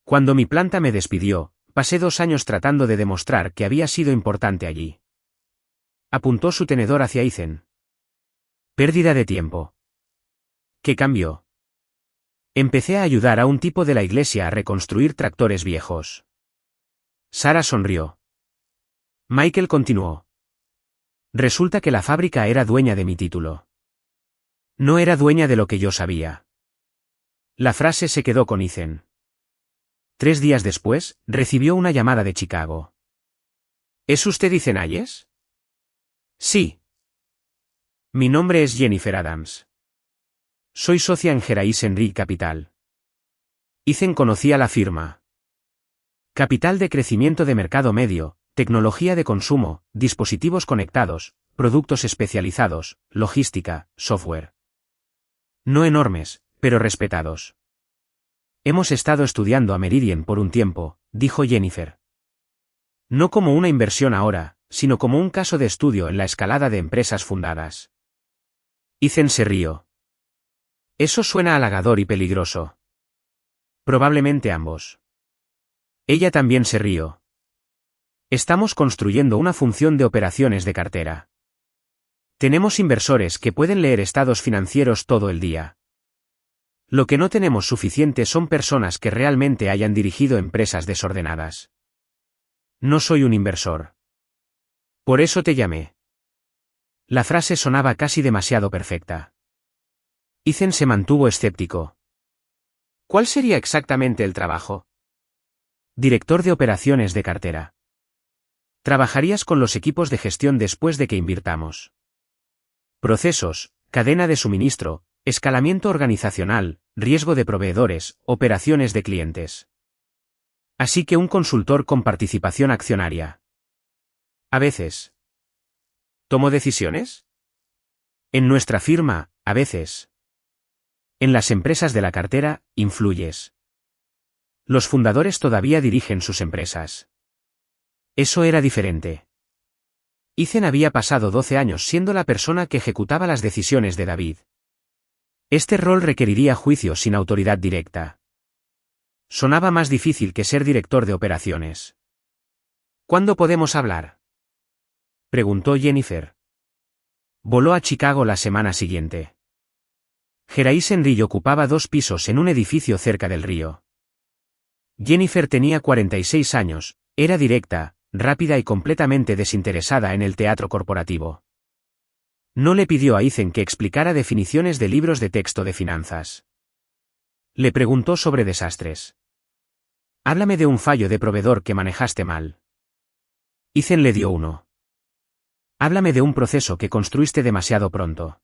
Cuando mi planta me despidió, pasé 2 años tratando de demostrar que había sido importante allí. Apuntó su tenedor hacia Ethan. Pérdida de tiempo. ¿Qué cambió? Empecé a ayudar a un tipo de la iglesia a reconstruir tractores viejos. Sara sonrió. Michael continuó. Resulta que la fábrica era dueña de mi título. No era dueña de lo que yo sabía. La frase se quedó con Ethan. 3 días después, recibió una llamada de Chicago. ¿Es usted Ethan Hayes? Sí. Mi nombre es Jennifer Adams. Soy socia en Gerais Henry Capital. Ethan conocía la firma. Capital de crecimiento de mercado medio, tecnología de consumo, dispositivos conectados, productos especializados, logística, software. No enormes, pero respetados. Hemos estado estudiando a Meridian por un tiempo, dijo Jennifer. No como una inversión ahora, sino como un caso de estudio en la escalada de empresas fundadas. Ethan se rió. Eso suena halagador y peligroso. Probablemente ambos. Ella también se rió. Estamos construyendo una función de operaciones de cartera. Tenemos inversores que pueden leer estados financieros todo el día. Lo que no tenemos suficiente son personas que realmente hayan dirigido empresas desordenadas. No soy un inversor. Por eso te llamé. La frase sonaba casi demasiado perfecta. Ethan se mantuvo escéptico. ¿Cuál sería exactamente el trabajo? Director de operaciones de cartera. Trabajarías con los equipos de gestión después de que invirtamos. Procesos, cadena de suministro, escalamiento organizacional, riesgo de proveedores, operaciones de clientes. Así que un consultor con participación accionaria. A veces. ¿Tomo decisiones? En nuestra firma, a veces. En las empresas de la cartera, influyes. Los fundadores todavía dirigen sus empresas. Eso era diferente. Ethan había pasado 12 años siendo la persona que ejecutaba las decisiones de David. Este rol requeriría juicio sin autoridad directa. Sonaba más difícil que ser director de operaciones. ¿Cuándo podemos hablar?, preguntó Jennifer. Voló a Chicago la semana siguiente. Gerais Henry ocupaba 2 pisos en un edificio cerca del río. Jennifer tenía 46 años, era directa, rápida y completamente desinteresada en el teatro corporativo. No le pidió a Ethan que explicara definiciones de libros de texto de finanzas. Le preguntó sobre desastres. Háblame de un fallo de proveedor que manejaste mal. Ethan le dio uno. Háblame de un proceso que construiste demasiado pronto.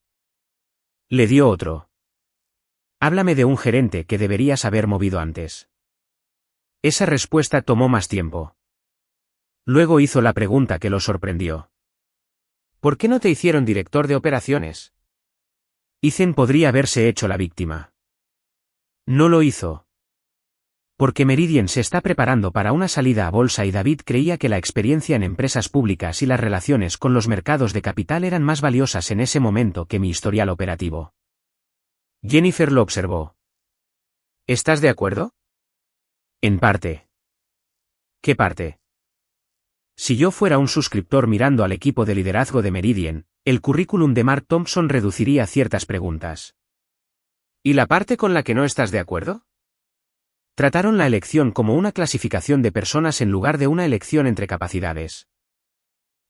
Le dio otro. Háblame de un gerente que deberías haber movido antes. Esa respuesta tomó más tiempo. Luego hizo la pregunta que lo sorprendió. ¿Por qué no te hicieron director de operaciones? Ethan podría haberse hecho la víctima. No lo hizo. Porque Meridian se está preparando para una salida a bolsa y David creía que la experiencia en empresas públicas y las relaciones con los mercados de capital eran más valiosas en ese momento que mi historial operativo. Jennifer lo observó. ¿Estás de acuerdo? En parte. ¿Qué parte? Si yo fuera un suscriptor mirando al equipo de liderazgo de Meridian, el currículum de Mark Thompson reduciría ciertas preguntas. ¿Y la parte con la que no estás de acuerdo? Trataron la elección como una clasificación de personas en lugar de una elección entre capacidades.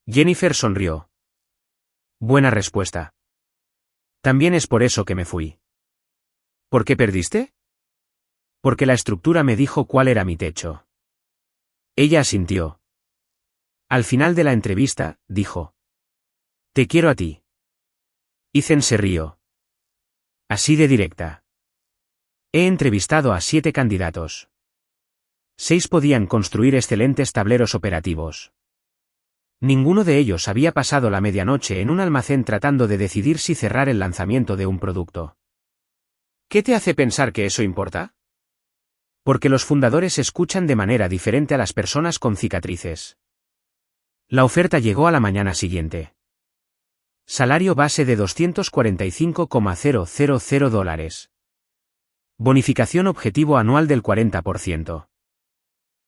Jennifer sonrió. Buena respuesta. También es por eso que me fui. ¿Por qué perdiste? Porque la estructura me dijo cuál era mi techo. Ella asintió. Al final de la entrevista, dijo. Te quiero a ti. Ethan se rió. Así de directa. He entrevistado a 7 candidatos. 6 podían construir excelentes tableros operativos. Ninguno de ellos había pasado la medianoche en un almacén tratando de decidir si cerrar el lanzamiento de un producto. ¿Qué te hace pensar que eso importa? Porque los fundadores escuchan de manera diferente a las personas con cicatrices. La oferta llegó a la mañana siguiente. Salario base de $245,000. Bonificación objetivo anual del 40%.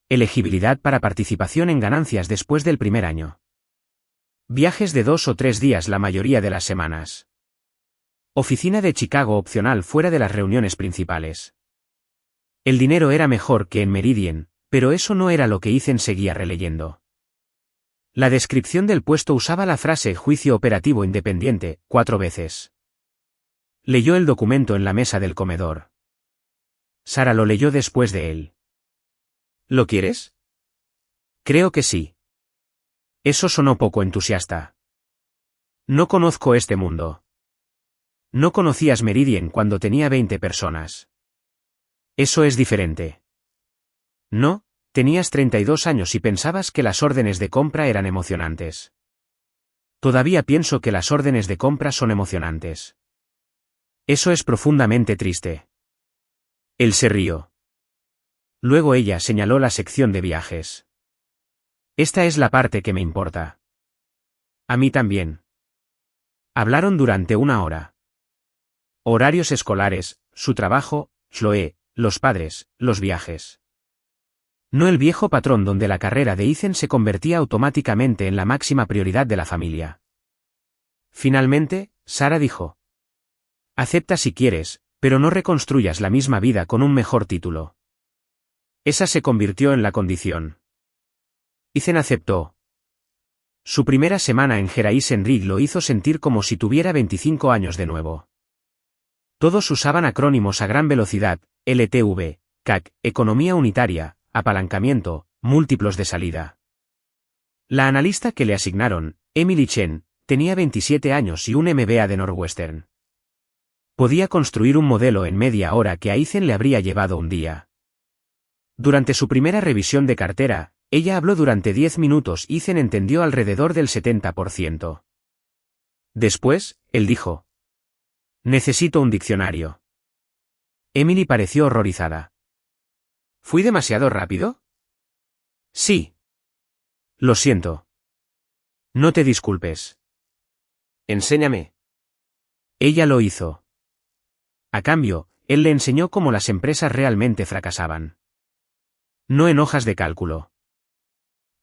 Elegibilidad para participación en ganancias después del primer año. Viajes de 2 o 3 días la mayoría de las semanas. Oficina de Chicago opcional fuera de las reuniones principales. El dinero era mejor que en Meridian, pero eso no era lo que Ethan seguía releyendo. La descripción del puesto usaba la frase juicio operativo independiente 4 veces. Leyó el documento en la mesa del comedor. Sara lo leyó después de él. ¿Lo quieres? Creo que sí. Eso sonó poco entusiasta. No conozco este mundo. No conocías Meridian cuando tenía 20 personas. Eso es diferente. No, tenías 32 años y pensabas que las órdenes de compra eran emocionantes. Todavía pienso que las órdenes de compra son emocionantes. Eso es profundamente triste. Él se rió. Luego ella señaló la sección de viajes. Esta es la parte que me importa. A mí también. Hablaron durante 1 hora. Horarios escolares, su trabajo, Chloe, los padres, los viajes. No el viejo patrón donde la carrera de Ethan se convertía automáticamente en la máxima prioridad de la familia. Finalmente, Sara dijo: acepta si quieres, pero no reconstruyas la misma vida con un mejor título. Esa se convirtió en la condición. Ethan aceptó. Su primera semana en Geraisen Rig lo hizo sentir como si tuviera 25 años de nuevo. Todos usaban acrónimos a gran velocidad: LTV, CAC, economía unitaria, apalancamiento, múltiplos de salida. La analista que le asignaron, Emily Chen, tenía 27 años y un MBA de Northwestern. Podía construir un modelo en media hora que a Ethan le habría llevado un día. Durante su primera revisión de cartera, ella habló durante 10 minutos y Ethan entendió alrededor del 70%. Después, él dijo: necesito un diccionario. Emily pareció horrorizada. ¿Fui demasiado rápido? Sí. Lo siento. No te disculpes. Enséñame. Ella lo hizo. A cambio, él le enseñó cómo las empresas realmente fracasaban. No en hojas de cálculo.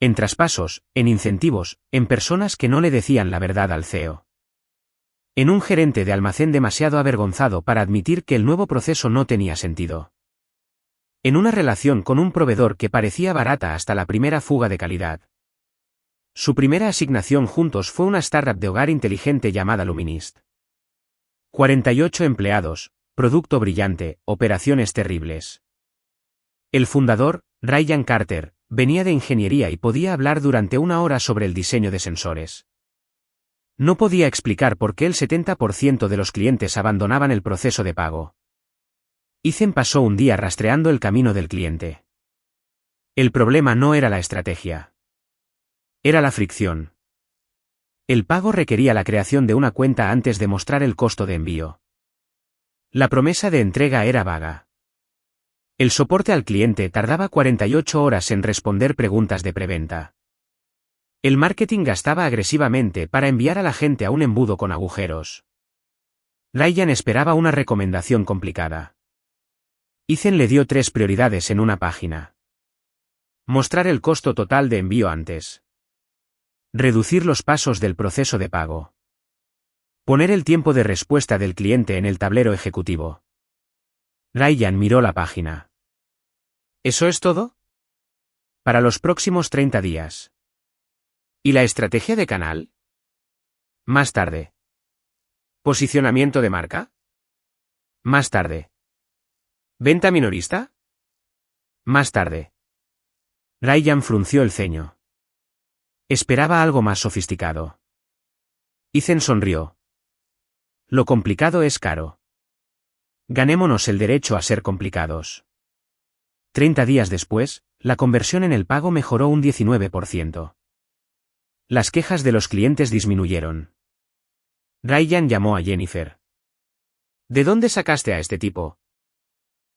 En traspasos, en incentivos, en personas que no le decían la verdad al CEO. En un gerente de almacén demasiado avergonzado para admitir que el nuevo proceso no tenía sentido. En una relación con un proveedor que parecía barata hasta la primera fuga de calidad. Su primera asignación juntos fue una startup de hogar inteligente llamada Luminist. 48 empleados, producto brillante, operaciones terribles. El fundador, Ryan Carter, venía de ingeniería y podía hablar durante 1 hora sobre el diseño de sensores. No podía explicar por qué el 70% de los clientes abandonaban el proceso de pago. Ethan pasó un día rastreando el camino del cliente. El problema no era la estrategia. Era la fricción. El pago requería la creación de una cuenta antes de mostrar el costo de envío. La promesa de entrega era vaga. El soporte al cliente tardaba 48 horas en responder preguntas de preventa. El marketing gastaba agresivamente para enviar a la gente a un embudo con agujeros. Ryan esperaba una recomendación complicada. Ethan le dio 3 prioridades en una página. Mostrar el costo total de envío antes. Reducir los pasos del proceso de pago. Poner el tiempo de respuesta del cliente en el tablero ejecutivo. Ryan miró la página. ¿Eso es todo? Para los próximos 30 días. ¿Y la estrategia de canal? Más tarde. ¿Posicionamiento de marca? Más tarde. ¿Venta minorista? Más tarde. Ryan frunció el ceño. Esperaba algo más sofisticado. Ethan sonrió. Lo complicado es caro. Ganémonos el derecho a ser complicados. 30 días después, la conversión en el pago mejoró un 19%. Las quejas de los clientes disminuyeron. Ryan llamó a Jennifer. ¿De dónde sacaste a este tipo?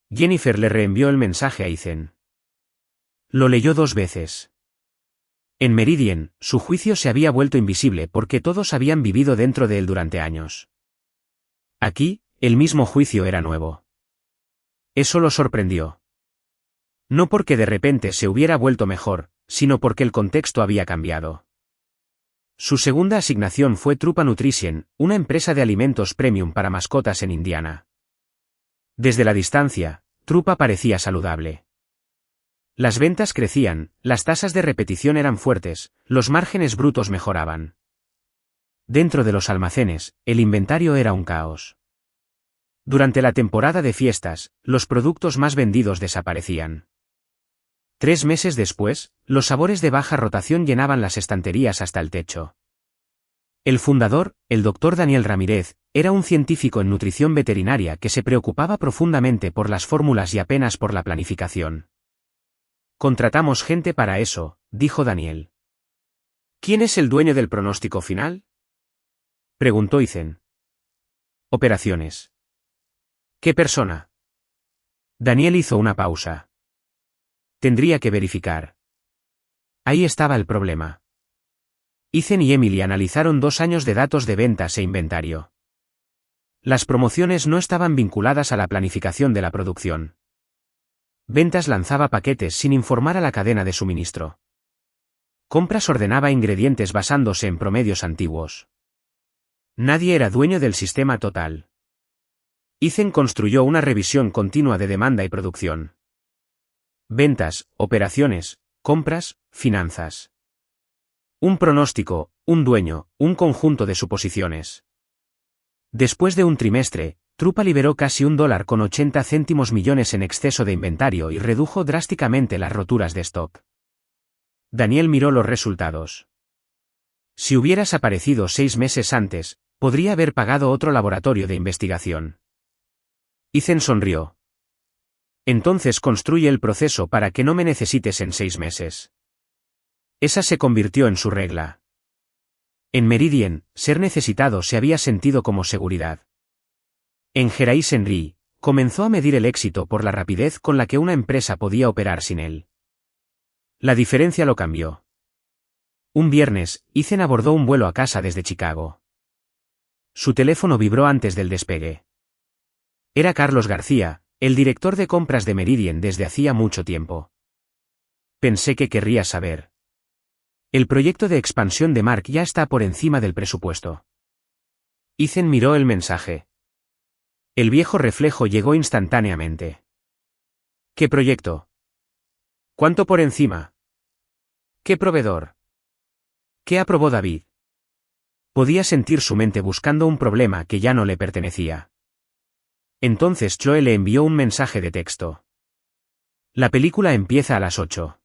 Jennifer le reenvió el mensaje a Ethan. Lo leyó 2 veces. En Meridian, su juicio se había vuelto invisible porque todos habían vivido dentro de él durante años. Aquí, el mismo juicio era nuevo. Eso lo sorprendió. No porque de repente se hubiera vuelto mejor, sino porque el contexto había cambiado. Su segunda asignación fue Trupa Nutrition, una empresa de alimentos premium para mascotas en Indiana. Desde la distancia, Trupa parecía saludable. Las ventas crecían, las tasas de repetición eran fuertes, los márgenes brutos mejoraban. Dentro de los almacenes, el inventario era un caos. Durante la temporada de fiestas, los productos más vendidos desaparecían. 3 meses después, los sabores de baja rotación llenaban las estanterías hasta el techo. El fundador, el Dr. Daniel Ramírez, era un científico en nutrición veterinaria que se preocupaba profundamente por las fórmulas y apenas por la planificación. Contratamos gente para eso, dijo Daniel. ¿Quién es el dueño del pronóstico final? Preguntó Ethan. Operaciones. ¿Qué persona? Daniel hizo una pausa. Tendría que verificar. Ahí estaba el problema. Ethan y Emily analizaron 2 años de datos de ventas e inventario. Las promociones no estaban vinculadas a la planificación de la producción. Ventas lanzaba paquetes sin informar a la cadena de suministro. Compras ordenaba ingredientes basándose en promedios antiguos. Nadie era dueño del sistema total. Ethan construyó una revisión continua de demanda y producción. Ventas, operaciones, compras, finanzas. Un pronóstico, un dueño, un conjunto de suposiciones. Después de un trimestre, Trupa liberó casi $1.80 millones en exceso de inventario y redujo drásticamente las roturas de stock. Daniel miró los resultados. Si hubieras aparecido 6 meses antes, podría haber pagado otro laboratorio de investigación. Ethan sonrió. Entonces construye el proceso para que no me necesites en 6 meses. Esa se convirtió en su regla. En Meridian, ser necesitado se había sentido como seguridad. En Gerais Henry, comenzó a medir el éxito por la rapidez con la que una empresa podía operar sin él. La diferencia lo cambió. Un viernes, Ethan abordó un vuelo a casa desde Chicago. Su teléfono vibró antes del despegue. Era Carlos García, el director de compras de Meridian desde hacía mucho tiempo. Pensé que querrías saber. El proyecto de expansión de Mark ya está por encima del presupuesto. Ethan miró el mensaje. El viejo reflejo llegó instantáneamente. ¿Qué proyecto? ¿Cuánto por encima? ¿Qué proveedor? ¿Qué aprobó David? Podía sentir su mente buscando un problema que ya no le pertenecía. Entonces Chloe le envió un mensaje de texto. La película empieza a las 8.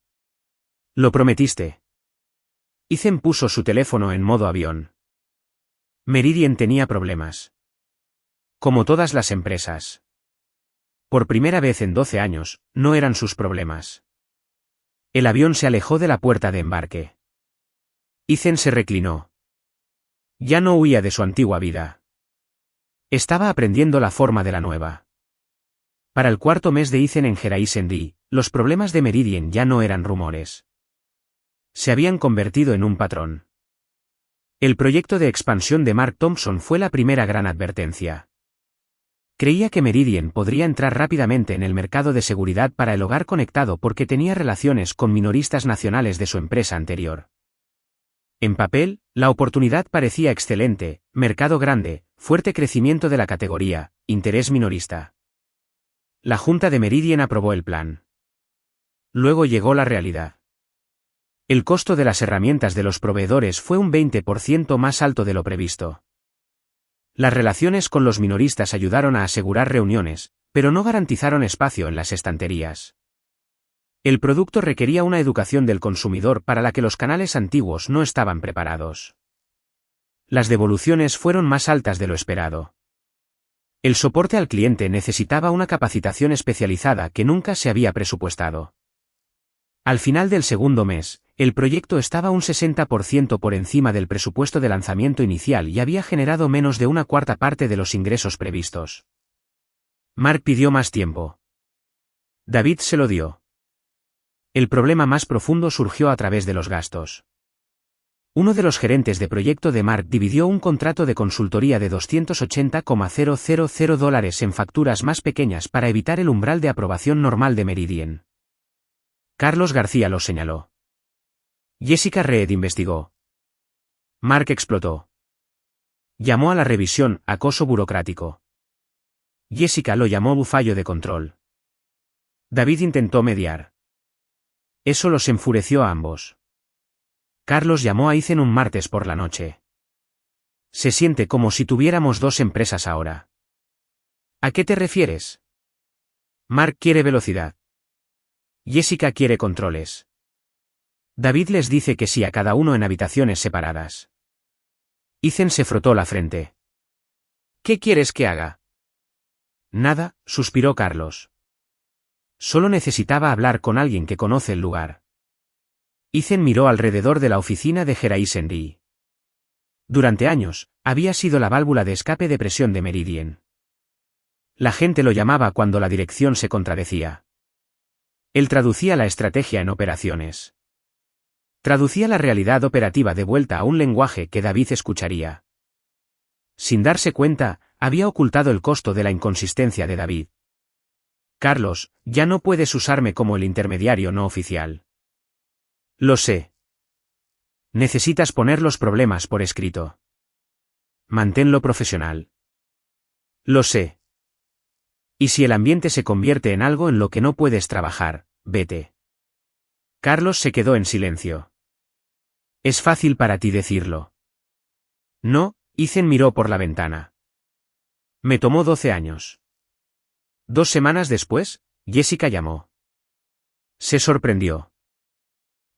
Lo prometiste. Ethan puso su teléfono en modo avión. Meridian tenía problemas. Como todas las empresas. Por primera vez en 12 años, no eran sus problemas. El avión se alejó de la puerta de embarque. Ethan se reclinó. Ya no huía de su antigua vida. Estaba aprendiendo la forma de la nueva. Para el 4.º mes de Ethan en Gerais Henry, los problemas de Meridian ya no eran rumores. Se habían convertido en un patrón. El proyecto de expansión de Mark Thompson fue la primera gran advertencia. Creía que Meridian podría entrar rápidamente en el mercado de seguridad para el hogar conectado porque tenía relaciones con minoristas nacionales de su empresa anterior. En papel, la oportunidad parecía excelente: mercado grande, fuerte crecimiento de la categoría, interés minorista. La junta de Meridian aprobó el plan. Luego llegó la realidad. El costo de las herramientas de los proveedores fue un 20% más alto de lo previsto. Las relaciones con los minoristas ayudaron a asegurar reuniones, pero no garantizaron espacio en las estanterías. El producto requería una educación del consumidor para la que los canales antiguos no estaban preparados. Las devoluciones fueron más altas de lo esperado. El soporte al cliente necesitaba una capacitación especializada que nunca se había presupuestado. Al final del 2.º mes, el proyecto estaba un 60% por encima del presupuesto de lanzamiento inicial y había generado menos de 1/4 parte de los ingresos previstos. Mark pidió más tiempo. David se lo dio. El problema más profundo surgió a través de los gastos. Uno de los gerentes de proyecto de Mark dividió un contrato de consultoría de $280,000 en facturas más pequeñas para evitar el umbral de aprobación normal de Meridian. Carlos García lo señaló. Jessica Reed investigó. Mark explotó. Llamó a la revisión acoso burocrático. Jessica lo llamó fallo de control. David intentó mediar. Eso los enfureció a ambos. Carlos llamó a Ethan un martes por la noche. Se siente como si tuviéramos 2 empresas ahora. ¿A qué te refieres? Mark quiere velocidad. Jessica quiere controles. David les dice que sí a cada uno en habitaciones separadas. Ethan se frotó la frente. ¿Qué quieres que haga? Nada, suspiró Carlos. Solo necesitaba hablar con alguien que conoce el lugar. Ethan miró alrededor de la oficina de Geraisendi. Durante años, había sido la válvula de escape de presión de Meridian. La gente lo llamaba cuando la dirección se contradecía. Él traducía la estrategia en operaciones. Traducía la realidad operativa de vuelta a un lenguaje que David escucharía. Sin darse cuenta, había ocultado el costo de la inconsistencia de David. Carlos, ya no puedes usarme como el intermediario no oficial. Lo sé. Necesitas poner los problemas por escrito. Manténlo profesional. Lo sé. Y si el ambiente se convierte en algo en lo que no puedes trabajar, vete. Carlos se quedó en silencio. Es fácil para ti decirlo. No, Ethan miró por la ventana. Me tomó 12 años. 2 semanas después, Jessica llamó. Se sorprendió.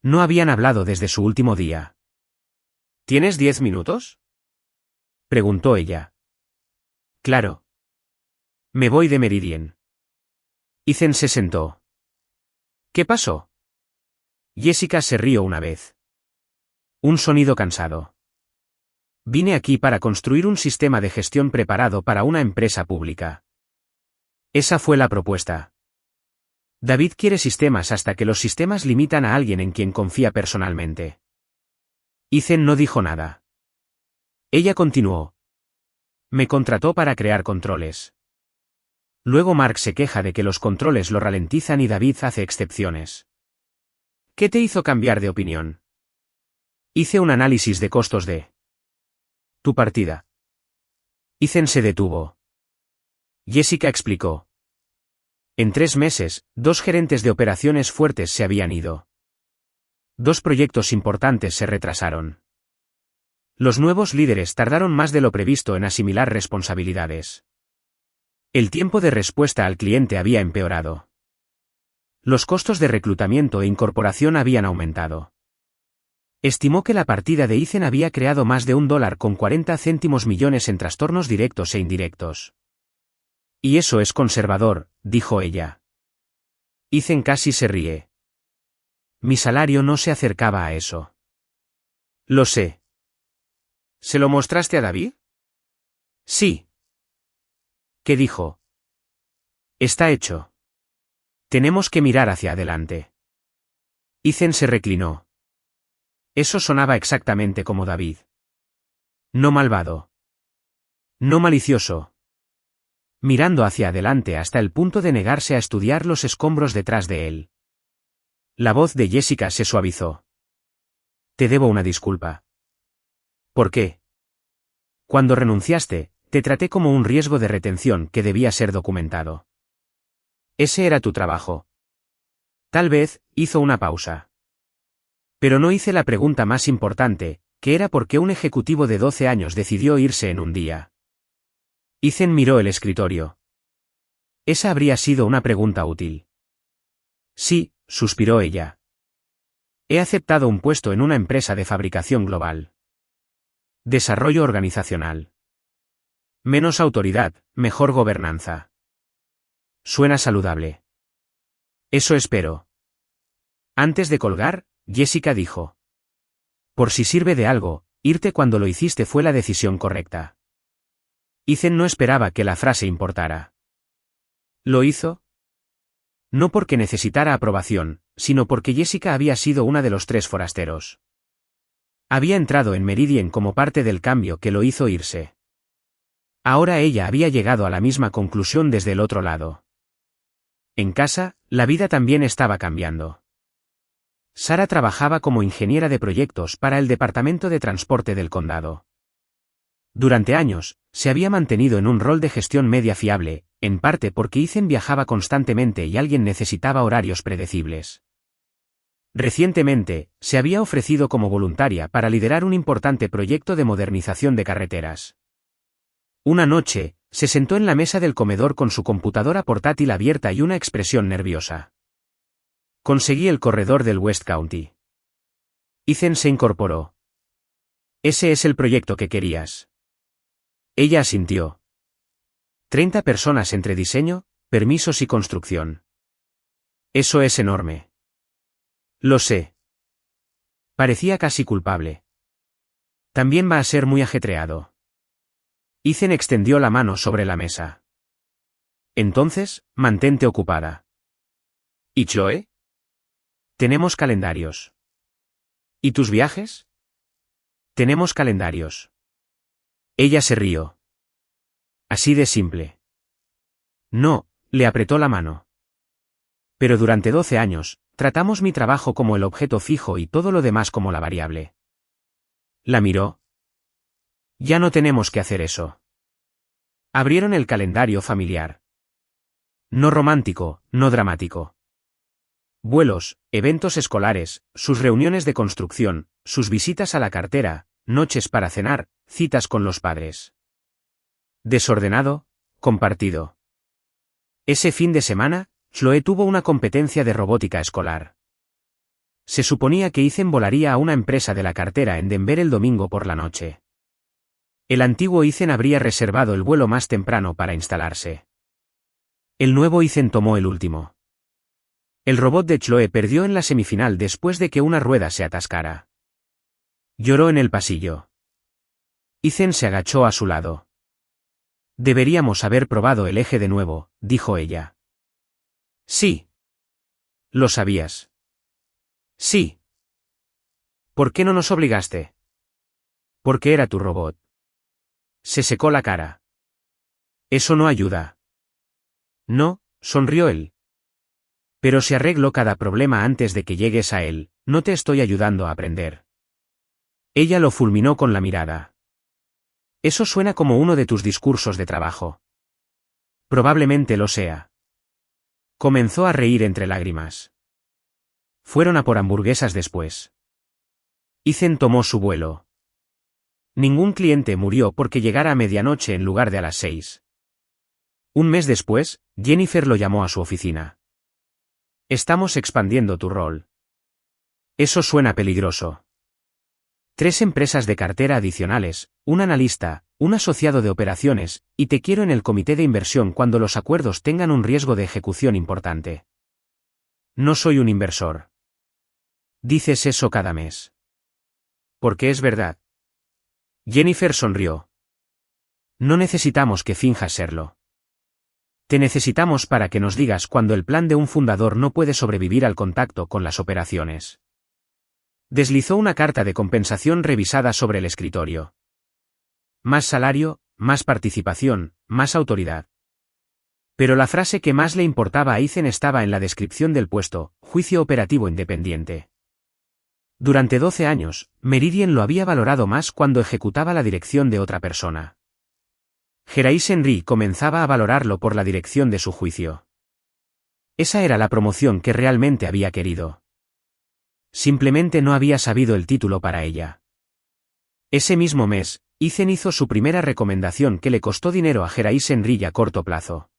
No habían hablado desde su último día. ¿Tienes 10 minutos? Preguntó ella. Claro. Me voy de Meridian. Ethan se sentó. ¿Qué pasó? Jessica se rió una vez. Un sonido cansado. Vine aquí para construir un sistema de gestión preparado para una empresa pública. Esa fue la propuesta. David quiere sistemas hasta que los sistemas limitan a alguien en quien confía personalmente. Ethan no dijo nada. Ella continuó. Me contrató para crear controles. Luego Mark se queja de que los controles lo ralentizan y David hace excepciones. ¿Qué te hizo cambiar de opinión? Hice un análisis de costos de tu partida. Ethan se detuvo. Jessica explicó. En 3 meses, 2 gerentes de operaciones fuertes se habían ido. 2 proyectos importantes se retrasaron. Los nuevos líderes tardaron más de lo previsto en asimilar responsabilidades. El tiempo de respuesta al cliente había empeorado. Los costos de reclutamiento e incorporación habían aumentado. Estimó que la partida de Ethan había creado más de $1,40 millones en trastornos directos e indirectos. Y eso es conservador, dijo ella. Ethan casi se ríe. Mi salario no se acercaba a eso. Lo sé. ¿Se lo mostraste a David? Sí. ¿Qué dijo? Está hecho. Tenemos que mirar hacia adelante. Ethan se reclinó. Eso sonaba exactamente como David. No malvado. No malicioso. Mirando hacia adelante hasta el punto de negarse a estudiar los escombros detrás de él. La voz de Jessica se suavizó. Te debo una disculpa. ¿Por qué? Cuando renunciaste, te traté como un riesgo de retención que debía ser documentado. Ese era tu trabajo. Tal vez, hizo una pausa. Pero no hice la pregunta más importante, que era por qué un ejecutivo de 12 años decidió irse en un día. Ethan miró el escritorio. Esa habría sido una pregunta útil. Sí, suspiró ella. He aceptado un puesto en una empresa de fabricación global. Desarrollo organizacional. Menos autoridad, mejor gobernanza. Suena saludable. Eso espero. Antes de colgar, Jessica dijo. Por si sirve de algo, irte cuando lo hiciste fue la decisión correcta. Ethan no esperaba que la frase importara. ¿Lo hizo? No porque necesitara aprobación, sino porque Jessica había sido una de los 3 forasteros. Había entrado en Meridian como parte del cambio que lo hizo irse. Ahora ella había llegado a la misma conclusión desde el otro lado. En casa, la vida también estaba cambiando. Sara trabajaba como ingeniera de proyectos para el Departamento de Transporte del Condado. Durante años, se había mantenido en un rol de gestión media fiable, en parte porque Ethan viajaba constantemente y alguien necesitaba horarios predecibles. Recientemente, se había ofrecido como voluntaria para liderar un importante proyecto de modernización de carreteras. Una noche, se sentó en la mesa del comedor con su computadora portátil abierta y una expresión nerviosa. Conseguí el corredor del West County. Ethan se incorporó. Ese es el proyecto que querías. Ella asintió. 30 personas entre diseño, permisos y construcción. Eso es enorme. Lo sé. Parecía casi culpable. También va a ser muy ajetreado. Ethan extendió la mano sobre la mesa. Entonces, mantente ocupada. ¿Y Chloe? Tenemos calendarios. ¿Y tus viajes? Tenemos calendarios. Ella se rió. Así de simple. No, le apretó la mano. Pero durante 12 años, tratamos mi trabajo como el objeto fijo y todo lo demás como la variable. La miró. Ya no tenemos que hacer eso. Abrieron el calendario familiar. No romántico, no dramático. Vuelos, eventos escolares, sus reuniones de construcción, sus visitas a la cartera, noches para cenar, citas con los padres. Desordenado, compartido. Ese fin de semana, Chloe tuvo una competencia de robótica escolar. Se suponía que Ethan volaría a una empresa de la cartera en Denver el domingo por la noche. El antiguo Ethan habría reservado el vuelo más temprano para instalarse. El nuevo Ethan tomó el último. El robot de Chloe perdió en la semifinal después de que una rueda se atascara. Lloró en el pasillo. Ethan se agachó a su lado. Deberíamos haber probado el eje de nuevo, dijo ella. Sí. ¿Lo sabías? Sí. ¿Por qué no nos obligaste? Porque era tu robot. Se secó la cara. Eso no ayuda. No, sonrió él. Pero si arreglo cada problema antes de que llegues a él, no te estoy ayudando a aprender. Ella lo fulminó con la mirada. Eso suena como uno de tus discursos de trabajo. Probablemente lo sea. Comenzó a reír entre lágrimas. Fueron a por hamburguesas después. Ethan tomó su vuelo. Ningún cliente murió porque llegara a medianoche en lugar de a las 6. Un mes después, Jennifer lo llamó a su oficina. Estamos expandiendo tu rol. Eso suena peligroso. 3 empresas de cartera adicionales, un analista, un asociado de operaciones, y te quiero en el comité de inversión cuando los acuerdos tengan un riesgo de ejecución importante. No soy un inversor. Dices eso cada mes. Porque es verdad. Jennifer sonrió. No necesitamos que finjas serlo. Te necesitamos para que nos digas cuando el plan de un fundador no puede sobrevivir al contacto con las operaciones. Deslizó una carta de compensación revisada sobre el escritorio. Más salario, más participación, más autoridad. Pero la frase que más le importaba a Ethan estaba en la descripción del puesto, juicio operativo independiente. Durante 12 años, Meridian lo había valorado más cuando ejecutaba la dirección de otra persona. Gerais Henry comenzaba a valorarlo por la dirección de su juicio. Esa era la promoción que realmente había querido. Simplemente no había sabido el título para ella. Ese mismo mes, Ethan hizo su primera recomendación que le costó dinero a Gerais Henry a corto plazo.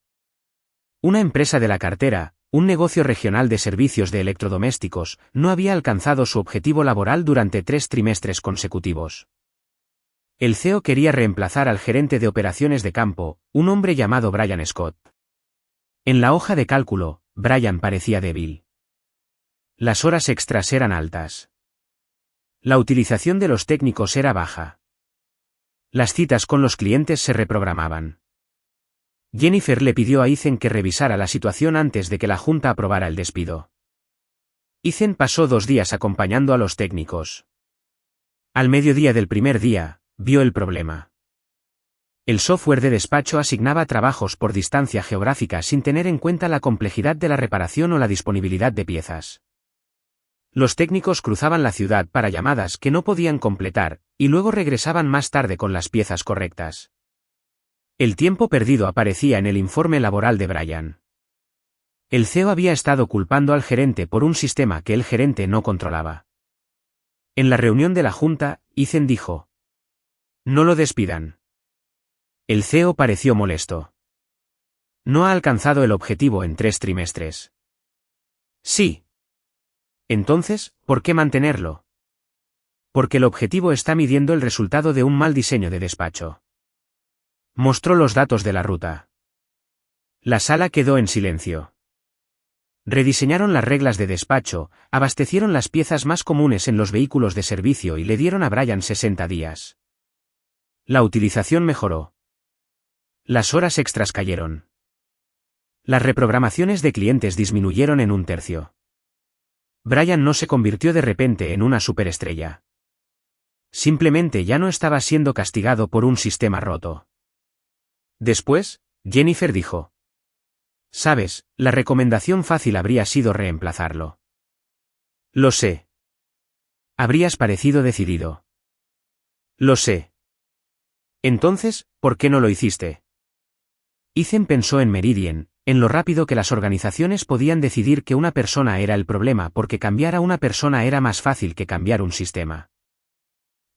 Una empresa de la cartera, un negocio regional de servicios de electrodomésticos, no había alcanzado su objetivo laboral durante 3 trimestres consecutivos. El CEO quería reemplazar al gerente de operaciones de campo, un hombre llamado Brian Scott. En la hoja de cálculo, Brian parecía débil. Las horas extras eran altas. La utilización de los técnicos era baja. Las citas con los clientes se reprogramaban. Jennifer le pidió a Ethan que revisara la situación antes de que la junta aprobara el despido. Ethan pasó 2 días acompañando a los técnicos. Al mediodía del primer día, vio el problema. El software de despacho asignaba trabajos por distancia geográfica sin tener en cuenta la complejidad de la reparación o la disponibilidad de piezas. Los técnicos cruzaban la ciudad para llamadas que no podían completar, y luego regresaban más tarde con las piezas correctas. El tiempo perdido aparecía en el informe laboral de Brian. El CEO había estado culpando al gerente por un sistema que el gerente no controlaba. En la reunión de la junta, Ethan dijo: «No lo despidan». El CEO pareció molesto. «No ha alcanzado el objetivo en 3 trimestres». «Sí». «Entonces, ¿por qué mantenerlo?». Porque el objetivo está midiendo el resultado de un mal diseño de despacho. Mostró los datos de la ruta. La sala quedó en silencio. Rediseñaron las reglas de despacho, abastecieron las piezas más comunes en los vehículos de servicio y le dieron a Brian 60 días. La utilización mejoró. Las horas extras cayeron. Las reprogramaciones de clientes disminuyeron en 1/3. Brian no se convirtió de repente en una superestrella. Simplemente ya no estaba siendo castigado por un sistema roto. Después, Jennifer dijo: «Sabes, la recomendación fácil habría sido reemplazarlo». «Lo sé». «Habrías parecido decidido». «Lo sé». «Entonces, ¿por qué no lo hiciste?» Ethan pensó en Meridian, en lo rápido que las organizaciones podían decidir que una persona era el problema porque cambiar a una persona era más fácil que cambiar un sistema.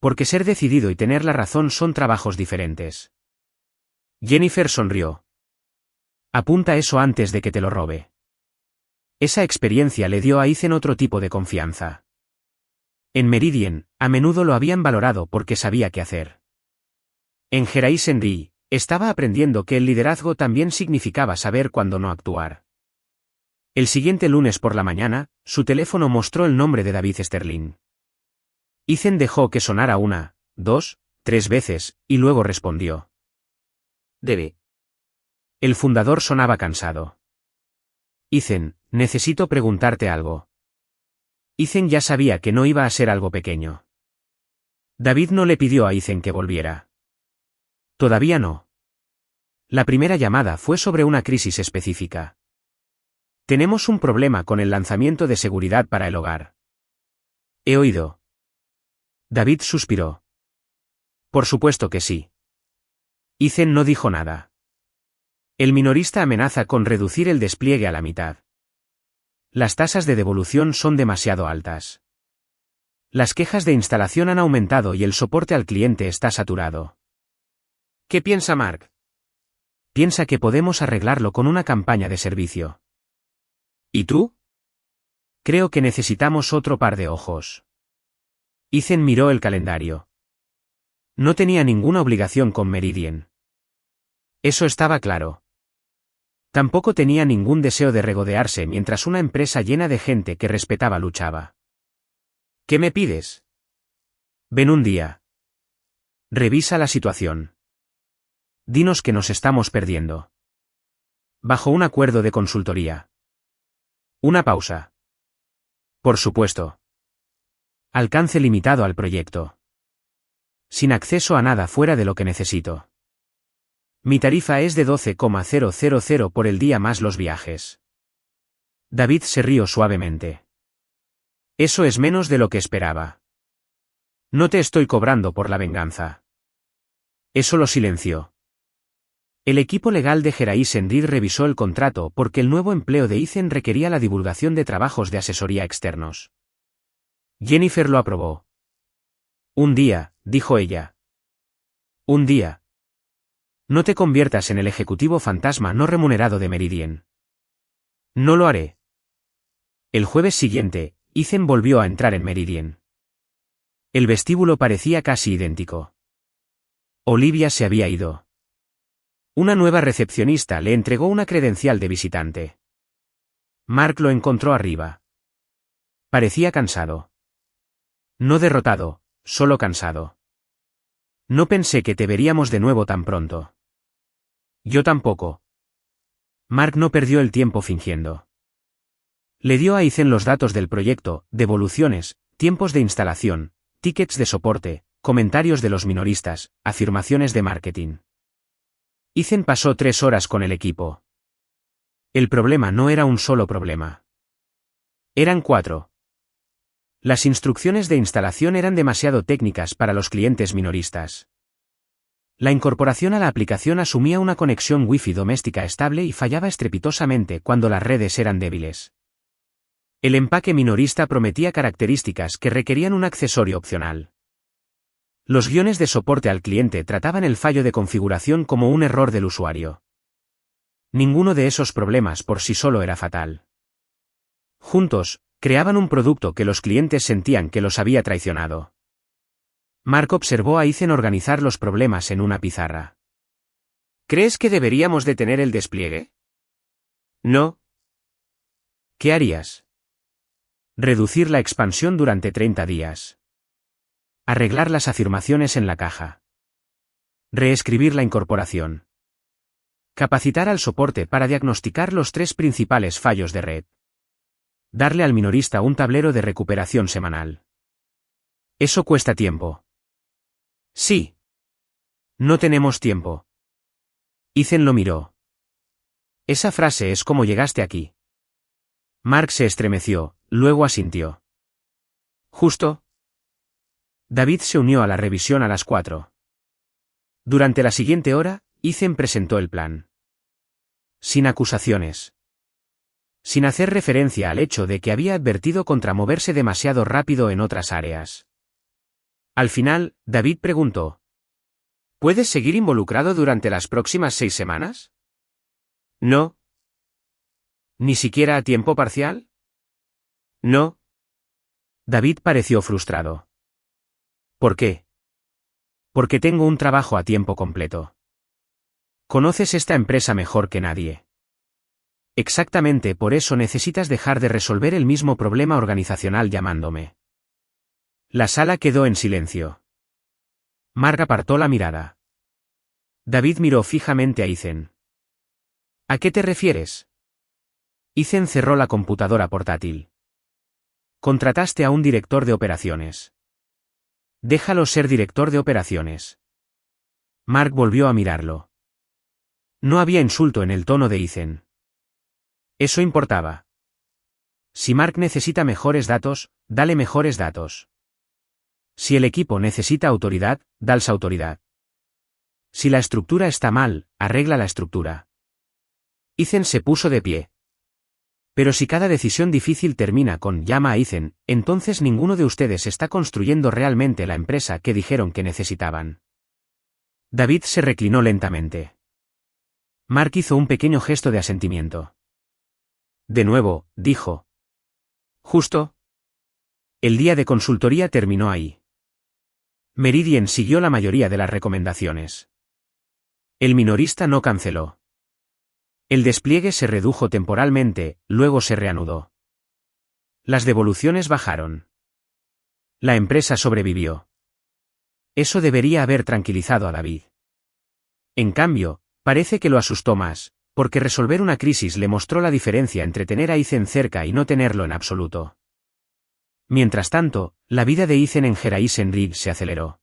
Porque ser decidido y tener la razón son trabajos diferentes. Jennifer sonrió. Apunta eso antes de que te lo robe. Esa experiencia le dio a Ethan otro tipo de confianza. En Meridian, a menudo lo habían valorado porque sabía qué hacer. En Henry, estaba aprendiendo que el liderazgo también significaba saber cuándo no actuar. El siguiente lunes por la mañana, su teléfono mostró el nombre de David Sterling. Ethan dejó que sonara 1, 2, 3 veces, y luego respondió. «Debe». El fundador sonaba cansado. «Ethan, necesito preguntarte algo». Ethan ya sabía que no iba a ser algo pequeño. David no le pidió a Ethan que volviera. Todavía no. La primera llamada fue sobre una crisis específica. «Tenemos un problema con el lanzamiento de seguridad para el hogar». «He oído». David suspiró. «Por supuesto que sí». Ethan no dijo nada. El minorista amenaza con reducir el despliegue a la mitad. Las tasas de devolución son demasiado altas. Las quejas de instalación han aumentado y el soporte al cliente está saturado. ¿Qué piensa Mark? Piensa que podemos arreglarlo con una campaña de servicio. ¿Y tú? Creo que necesitamos otro par de ojos. Ethan miró el calendario. No tenía ninguna obligación con Meridian. Eso estaba claro. Tampoco tenía ningún deseo de regodearse mientras una empresa llena de gente que respetaba luchaba. ¿Qué me pides? Ven un día. Revisa la situación. Dinos que nos estamos perdiendo. Bajo un acuerdo de consultoría. Una pausa. Por supuesto. Alcance limitado al proyecto. Sin acceso a nada fuera de lo que necesito. Mi tarifa es de 12,000 por el día más los viajes. David se rió suavemente. Eso es menos de lo que esperaba. No te estoy cobrando por la venganza. Eso lo silenció. El equipo legal de Henry revisó el contrato porque el nuevo empleo de Ethan requería la divulgación de trabajos de asesoría externos. Jennifer lo aprobó. Un día, dijo ella. Un día. No te conviertas en el ejecutivo fantasma no remunerado de Meridian. No lo haré. El jueves siguiente, Ethan volvió a entrar en Meridian. El vestíbulo parecía casi idéntico. Olivia se había ido. Una nueva recepcionista le entregó una credencial de visitante. Mark lo encontró arriba. Parecía cansado. No derrotado, solo cansado. No pensé que te veríamos de nuevo tan pronto. Yo tampoco. Mark no perdió el tiempo fingiendo. Le dio a Ethan los datos del proyecto, devoluciones, tiempos de instalación, tickets de soporte, comentarios de los minoristas, afirmaciones de marketing. Ethan pasó 3 horas con el equipo. El problema no era un solo problema. Eran 4. Las instrucciones de instalación eran demasiado técnicas para los clientes minoristas. La incorporación a la aplicación asumía una conexión Wi-Fi doméstica estable y fallaba estrepitosamente cuando las redes eran débiles. El empaque minorista prometía características que requerían un accesorio opcional. Los guiones de soporte al cliente trataban el fallo de configuración como un error del usuario. Ninguno de esos problemas por sí solo era fatal. Juntos, creaban un producto que los clientes sentían que los había traicionado. Mark observó a Ethan organizar los problemas en una pizarra. ¿Crees que deberíamos detener el despliegue? No. ¿Qué harías? Reducir la expansión durante 30 días. Arreglar las afirmaciones en la caja. Reescribir la incorporación. Capacitar al soporte para diagnosticar los 3 principales fallos de red. Darle al minorista un tablero de recuperación semanal. Eso cuesta tiempo. Sí. No tenemos tiempo. Ethan lo miró. Esa frase es como llegaste aquí. Mark se estremeció, luego asintió. Justo. David se unió a la revisión a las 4. Durante la siguiente hora, Ethan presentó el plan. Sin acusaciones. Sin hacer referencia al hecho de que había advertido contra moverse demasiado rápido en otras áreas. Al final, David preguntó. ¿Puedes seguir involucrado durante las próximas 6 semanas? No. ¿Ni siquiera a tiempo parcial? No. David pareció frustrado. ¿Por qué? Porque tengo un trabajo a tiempo completo. Conoces esta empresa mejor que nadie. Exactamente por eso necesitas dejar de resolver el mismo problema organizacional llamándome. La sala quedó en silencio. Mark apartó la mirada. David miró fijamente a Ethan. ¿A qué te refieres? Ethan cerró la computadora portátil. Contrataste a un director de operaciones. Déjalo ser director de operaciones. Mark volvió a mirarlo. No había insulto en el tono de Ethan. Eso importaba. Si Mark necesita mejores datos, dale mejores datos. Si el equipo necesita autoridad, dales autoridad. Si la estructura está mal, arregla la estructura. Ethan se puso de pie. Pero si cada decisión difícil termina con llama a Ethan, entonces ninguno de ustedes está construyendo realmente la empresa que dijeron que necesitaban. David se reclinó lentamente. Mark hizo un pequeño gesto de asentimiento. De nuevo, dijo. Justo. El día de consultoría terminó ahí. Meridian siguió la mayoría de las recomendaciones. El minorista no canceló. El despliegue se redujo temporalmente, luego se reanudó. Las devoluciones bajaron. La empresa sobrevivió. Eso debería haber tranquilizado a David. En cambio, parece que lo asustó más, porque resolver una crisis le mostró la diferencia entre tener a Ethan cerca y no tenerlo en absoluto. Mientras tanto, la vida de Ethan en Geraisen Rig se aceleró.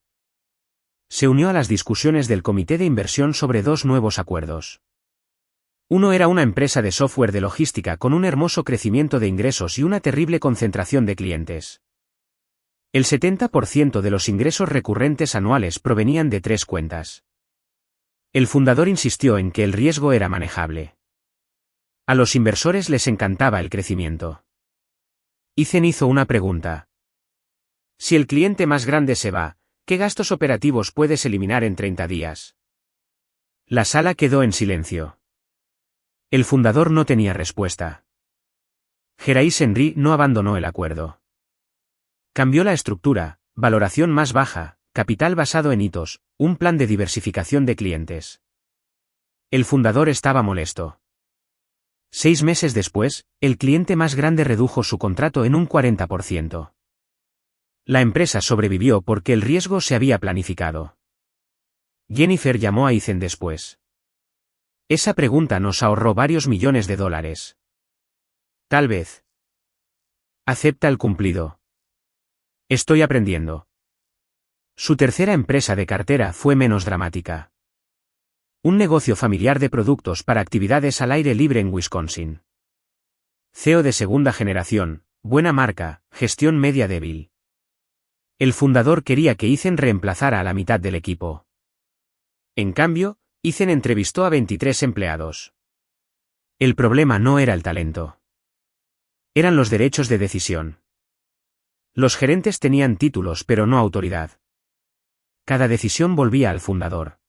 Se unió a las discusiones del comité de inversión sobre 2 nuevos acuerdos. Uno era una empresa de software de logística con un hermoso crecimiento de ingresos y una terrible concentración de clientes. El 70% de los ingresos recurrentes anuales provenían de 3 cuentas. El fundador insistió en que el riesgo era manejable. A los inversores les encantaba el crecimiento. Ethan hizo una pregunta. Si el cliente más grande se va, ¿qué gastos operativos puedes eliminar en 30 días? La sala quedó en silencio. El fundador no tenía respuesta. Geraisen Rig no abandonó el acuerdo. Cambió la estructura, valoración más baja, capital basado en hitos, un plan de diversificación de clientes. El fundador estaba molesto. 6 meses después, el cliente más grande redujo su contrato en un 40%. La empresa sobrevivió porque el riesgo se había planificado. Jennifer llamó a Ethan después. Esa pregunta nos ahorró varios millones de dólares. Tal vez. Acepta el cumplido. Estoy aprendiendo. Su tercera empresa de cartera fue menos dramática. Un negocio familiar de productos para actividades al aire libre en Wisconsin. CEO de segunda generación, buena marca, gestión media débil. El fundador quería que Ethan reemplazara a la mitad del equipo. En cambio, Ethan entrevistó a 23 empleados. El problema no era el talento. Eran los derechos de decisión. Los gerentes tenían títulos pero no autoridad. Cada decisión volvía al fundador.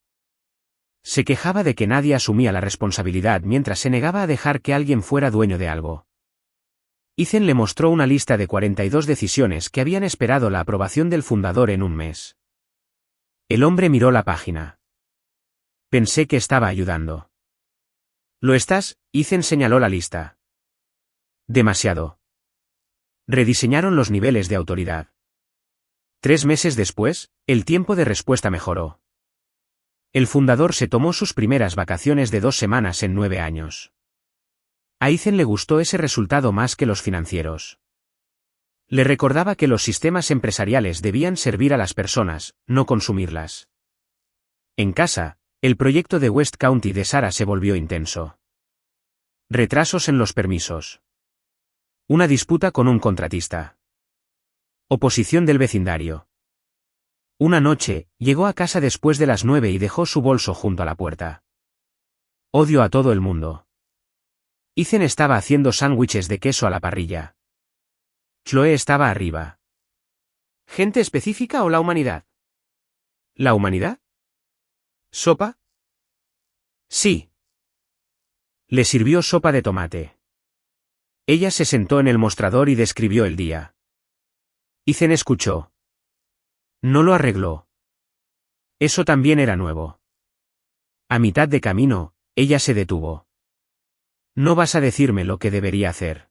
Se quejaba de que nadie asumía la responsabilidad mientras se negaba a dejar que alguien fuera dueño de algo. Ethan le mostró una lista de 42 decisiones que habían esperado la aprobación del fundador en un mes. El hombre miró la página. Pensé que estaba ayudando. ¿Lo estás? Ethan señaló la lista. Demasiado. Rediseñaron los niveles de autoridad. 3 meses después, el tiempo de respuesta mejoró. El fundador se tomó sus primeras vacaciones de 2 semanas en 9 años. A Ethan le gustó ese resultado más que los financieros. Le recordaba que los sistemas empresariales debían servir a las personas, no consumirlas. En casa, el proyecto de West County de Sarah se volvió intenso. Retrasos en los permisos. Una disputa con un contratista. Oposición del vecindario. Una noche, llegó a casa después de las 9 y dejó su bolso junto a la puerta. Odio a todo el mundo. Ethan estaba haciendo sándwiches de queso a la parrilla. Chloe estaba arriba. ¿Gente específica o la humanidad? ¿La humanidad? ¿Sopa? Sí. Le sirvió sopa de tomate. Ella se sentó en el mostrador y describió el día. Ethan escuchó. No lo arregló. Eso también era nuevo. A mitad de camino, ella se detuvo. No vas a decirme lo que debería hacer.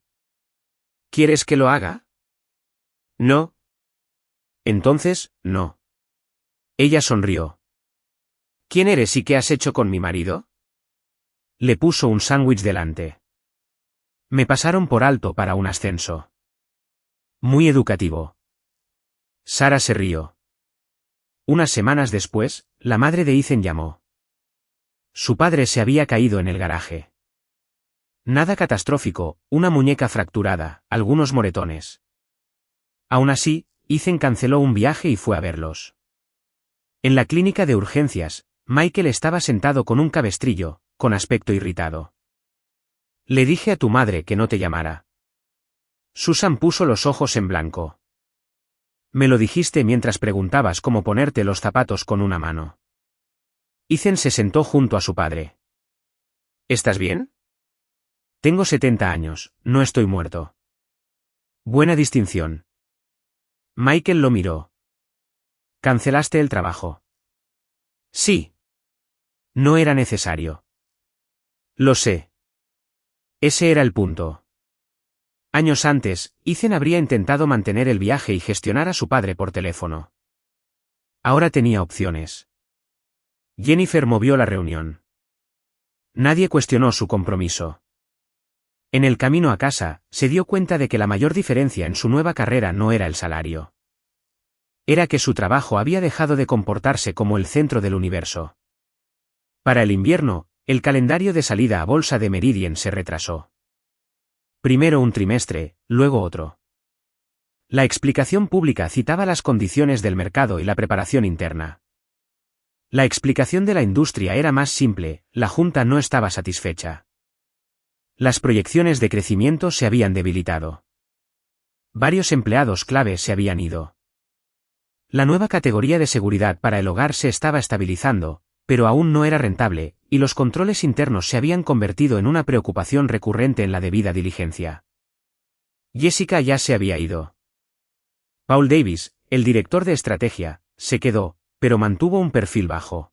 ¿Quieres que lo haga? No. Entonces, no. Ella sonrió. ¿Quién eres y qué has hecho con mi marido? Le puso un sándwich delante. Me pasaron por alto para un ascenso. Muy educativo. Sarah se rió. Unas semanas después, la madre de Ethan llamó. Su padre se había caído en el garaje. Nada catastrófico, una muñeca fracturada, algunos moretones. Aún así, Ethan canceló un viaje y fue a verlos. En la clínica de urgencias, Michael estaba sentado con un cabestrillo, con aspecto irritado. Le dije a tu madre que no te llamara. Susan puso los ojos en blanco. Me lo dijiste mientras preguntabas cómo ponerte los zapatos con una mano. Ethan se sentó junto a su padre. ¿Estás bien? Tengo 70 años, no estoy muerto. Buena distinción. Michael lo miró. ¿Cancelaste el trabajo? Sí. No era necesario. Lo sé. Ese era el punto. Años antes, Ethan habría intentado mantener el viaje y gestionar a su padre por teléfono. Ahora tenía opciones. Jennifer movió la reunión. Nadie cuestionó su compromiso. En el camino a casa, se dio cuenta de que la mayor diferencia en su nueva carrera no era el salario. Era que su trabajo había dejado de comportarse como el centro del universo. Para el invierno, el calendario de salida a bolsa de Meridian se retrasó. Primero un trimestre, luego otro. La explicación pública citaba las condiciones del mercado y la preparación interna. La explicación de la industria era más simple, la junta no estaba satisfecha. Las proyecciones de crecimiento se habían debilitado. Varios empleados clave se habían ido. La nueva categoría de seguridad para el hogar se estaba estabilizando, pero aún no era rentable, y los controles internos se habían convertido en una preocupación recurrente en la debida diligencia. Jessica ya se había ido. Paul Davis, el director de estrategia, se quedó, pero mantuvo un perfil bajo.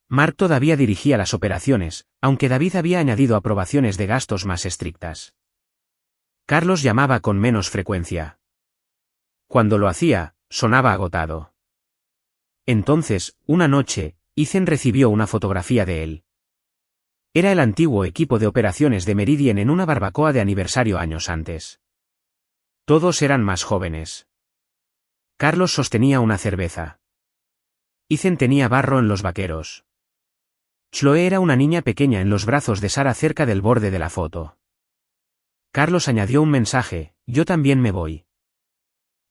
Mark todavía dirigía las operaciones, aunque David había añadido aprobaciones de gastos más estrictas. Carlos llamaba con menos frecuencia. Cuando lo hacía, sonaba agotado. Entonces, una noche, Ethan recibió una fotografía de él. Era el antiguo equipo de operaciones de Meridian en una barbacoa de aniversario años antes. Todos eran más jóvenes. Carlos sostenía una cerveza. Ethan tenía barro en los vaqueros. Chloe era una niña pequeña en los brazos de Sarah cerca del borde de la foto. Carlos añadió un mensaje: yo también me voy.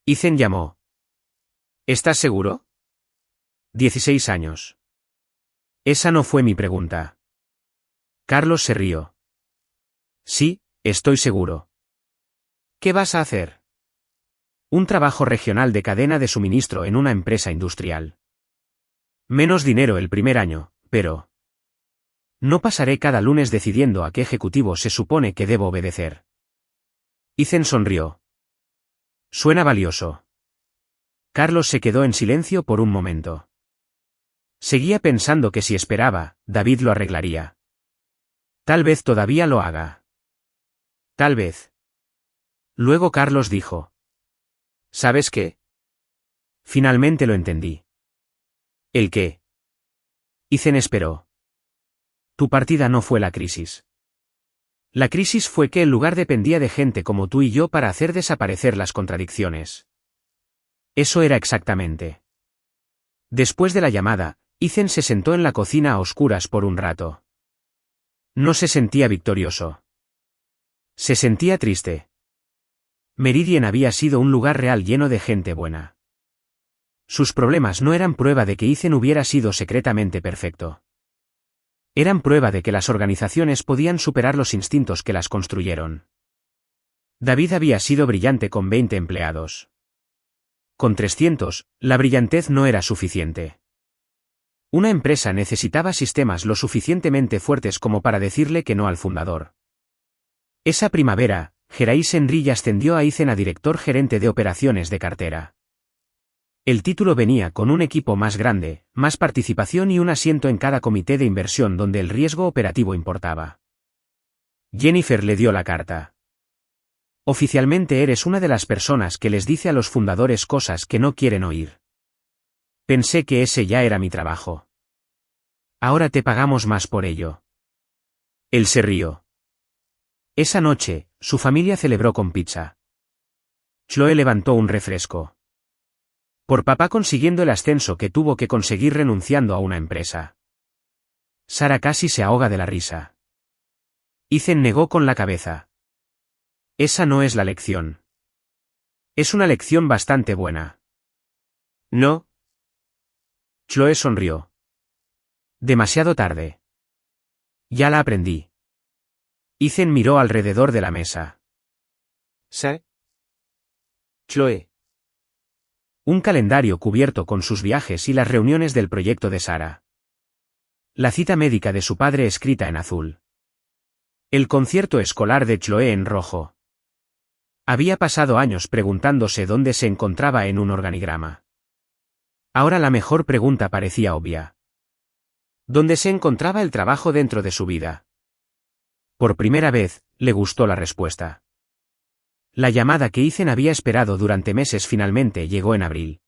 Ethan llamó. ¿Estás seguro? 16 años. Esa no fue mi pregunta. Carlos se rió. Sí, estoy seguro. ¿Qué vas a hacer? Un trabajo regional de cadena de suministro en una empresa industrial. Menos dinero el primer año, pero... no pasaré cada lunes decidiendo a qué ejecutivo se supone que debo obedecer. Ethan sonrió. Suena valioso. Carlos se quedó en silencio por un momento. Seguía pensando que si esperaba, David lo arreglaría. Tal vez todavía lo haga. Tal vez. Luego Carlos dijo. ¿Sabes qué? Finalmente lo entendí. ¿El qué? Ethan esperó. Tu partida no fue la crisis. La crisis fue que el lugar dependía de gente como tú y yo para hacer desaparecer las contradicciones. Eso era exactamente. Después de la llamada, Ethan se sentó en la cocina a oscuras por un rato. No se sentía victorioso. Se sentía triste. Meridian había sido un lugar real lleno de gente buena. Sus problemas no eran prueba de que Ethan hubiera sido secretamente perfecto. Eran prueba de que las organizaciones podían superar los instintos que las construyeron. David había sido brillante con 20 empleados. Con 300, la brillantez no era suficiente. Una empresa necesitaba sistemas lo suficientemente fuertes como para decirle que no al fundador. Esa primavera, Gerais Henry ascendió a Ethan a director gerente de operaciones de cartera. El título venía con un equipo más grande, más participación y un asiento en cada comité de inversión donde el riesgo operativo importaba. Jennifer le dio la carta. Oficialmente eres una de las personas que les dice a los fundadores cosas que no quieren oír. Pensé que ese ya era mi trabajo. Ahora te pagamos más por ello. Él se rió. Esa noche, su familia celebró con pizza. Chloe levantó un refresco. Por papá consiguiendo el ascenso que tuvo que conseguir renunciando a una empresa. Sara casi se ahoga de la risa. Ethan negó con la cabeza. Esa no es la lección. Es una lección bastante buena. ¿No? Chloe sonrió. Demasiado tarde. Ya la aprendí. Ethan miró alrededor de la mesa. ¿Sí? Chloe. Un calendario cubierto con sus viajes y las reuniones del proyecto de Sara. La cita médica de su padre escrita en azul. El concierto escolar de Chloe en rojo. Había pasado años preguntándose dónde se encontraba en un organigrama. Ahora la mejor pregunta parecía obvia. ¿Dónde se encontraba el trabajo dentro de su vida? Por primera vez, le gustó la respuesta. La llamada que Ethan había esperado durante meses finalmente llegó en abril.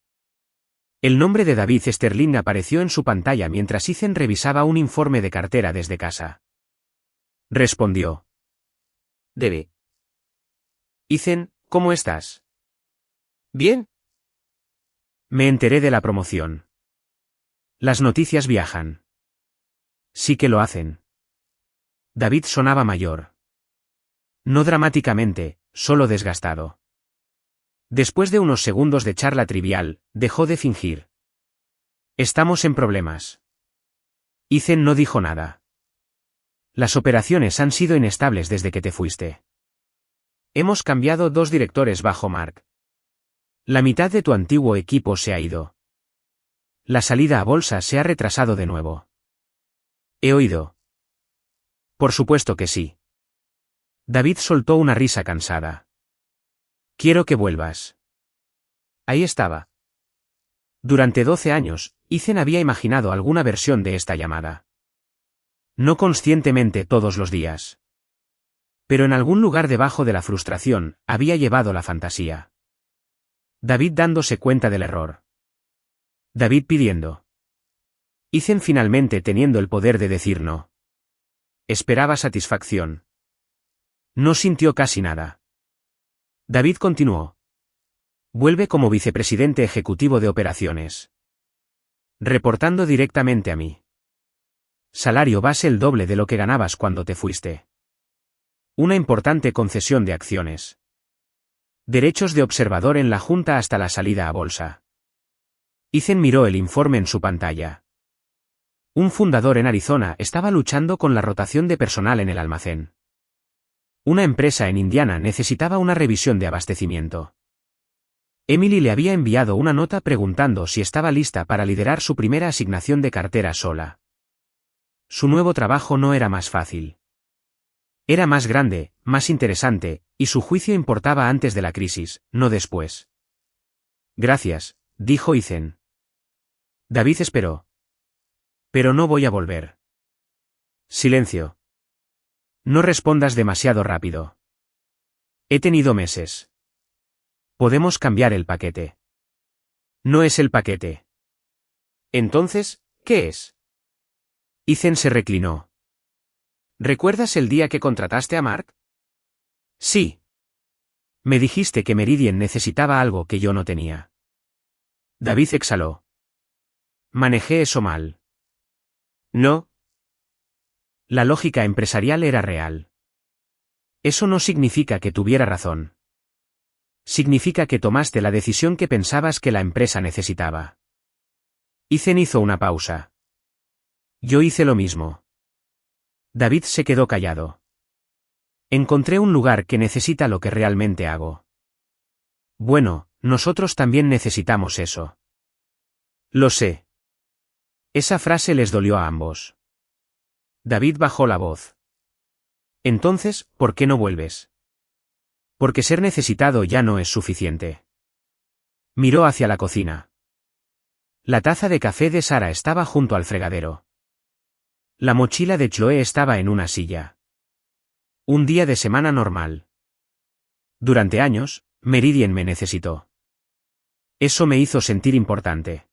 El nombre de David Sterling apareció en su pantalla mientras Ethan revisaba un informe de cartera desde casa. Respondió. Debe. Ethan, ¿cómo estás? ¿Bien? Me enteré de la promoción. Las noticias viajan. Sí que lo hacen. David sonaba mayor. No dramáticamente, solo desgastado. Después de unos segundos de charla trivial, dejó de fingir. Estamos en problemas. Ethan no dijo nada. Las operaciones han sido inestables desde que te fuiste. Hemos cambiado 2 directores bajo Mark. La mitad de tu antiguo equipo se ha ido. La salida a bolsa se ha retrasado de nuevo. He oído. Por supuesto que sí. David soltó una risa cansada. Quiero que vuelvas. Ahí estaba. Durante 12 años, Ethan había imaginado alguna versión de esta llamada. No conscientemente todos los días. Pero en algún lugar debajo de la frustración, había llevado la fantasía. David dándose cuenta del error. David pidiendo. Ethan finalmente teniendo el poder de decir no. Esperaba satisfacción. No sintió casi nada. David continuó. Vuelve como vicepresidente ejecutivo de operaciones. Reportando directamente a mí. Salario base el doble de lo que ganabas cuando te fuiste. Una importante concesión de acciones. Derechos de observador en la junta hasta la salida a bolsa. Ethan miró el informe en su pantalla. Un fundador en Arizona estaba luchando con la rotación de personal en el almacén. Una empresa en Indiana necesitaba una revisión de abastecimiento. Emily le había enviado una nota preguntando si estaba lista para liderar su primera asignación de cartera sola. Su nuevo trabajo no era más fácil. Era más grande, más interesante, y su juicio importaba antes de la crisis, no después. Gracias, dijo Ethan. David esperó. Pero no voy a volver. Silencio. No respondas demasiado rápido. He tenido meses. Podemos cambiar el paquete. No es el paquete. Entonces, ¿qué es? Ethan se reclinó. ¿Recuerdas el día que contrataste a Mark? Sí. Me dijiste que Meridian necesitaba algo que yo no tenía. David exhaló. Manejé eso mal. No. La lógica empresarial era real. Eso no significa que tuviera razón. Significa que tomaste la decisión que pensabas que la empresa necesitaba. Ethan hizo una pausa. Yo hice lo mismo. David se quedó callado. Encontré un lugar que necesita lo que realmente hago. Bueno, nosotros también necesitamos eso. Lo sé. Esa frase les dolió a ambos. David bajó la voz. Entonces, ¿por qué no vuelves? Porque ser necesitado ya no es suficiente. Miró hacia la cocina. La taza de café de Sara estaba junto al fregadero. La mochila de Chloe estaba en una silla. Un día de semana normal. Durante años, Meridian me necesitó. Eso me hizo sentir importante.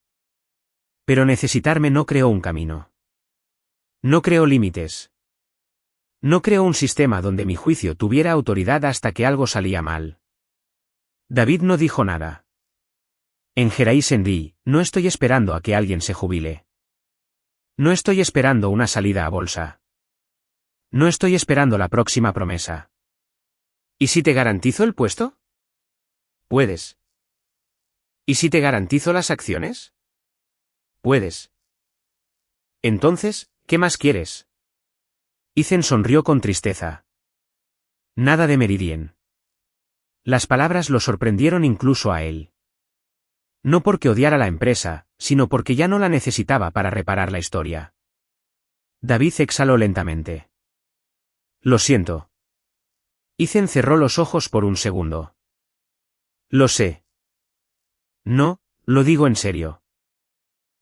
Pero necesitarme no creó un camino. No creó límites. No creó un sistema donde mi juicio tuviera autoridad hasta que algo salía mal. David no dijo nada. En Gerais-en-Die, no estoy esperando a que alguien se jubile. No estoy esperando una salida a bolsa. No estoy esperando la próxima promesa. ¿Y si te garantizo el puesto? Puedes. ¿Y si te garantizo las acciones? Puedes. Entonces, ¿qué más quieres? Ethan sonrió con tristeza. Nada de Meridian. Las palabras lo sorprendieron incluso a él. No porque odiara la empresa, sino porque ya no la necesitaba para reparar la historia. David exhaló lentamente. Lo siento. Ethan cerró los ojos por un segundo. Lo sé. No, lo digo en serio.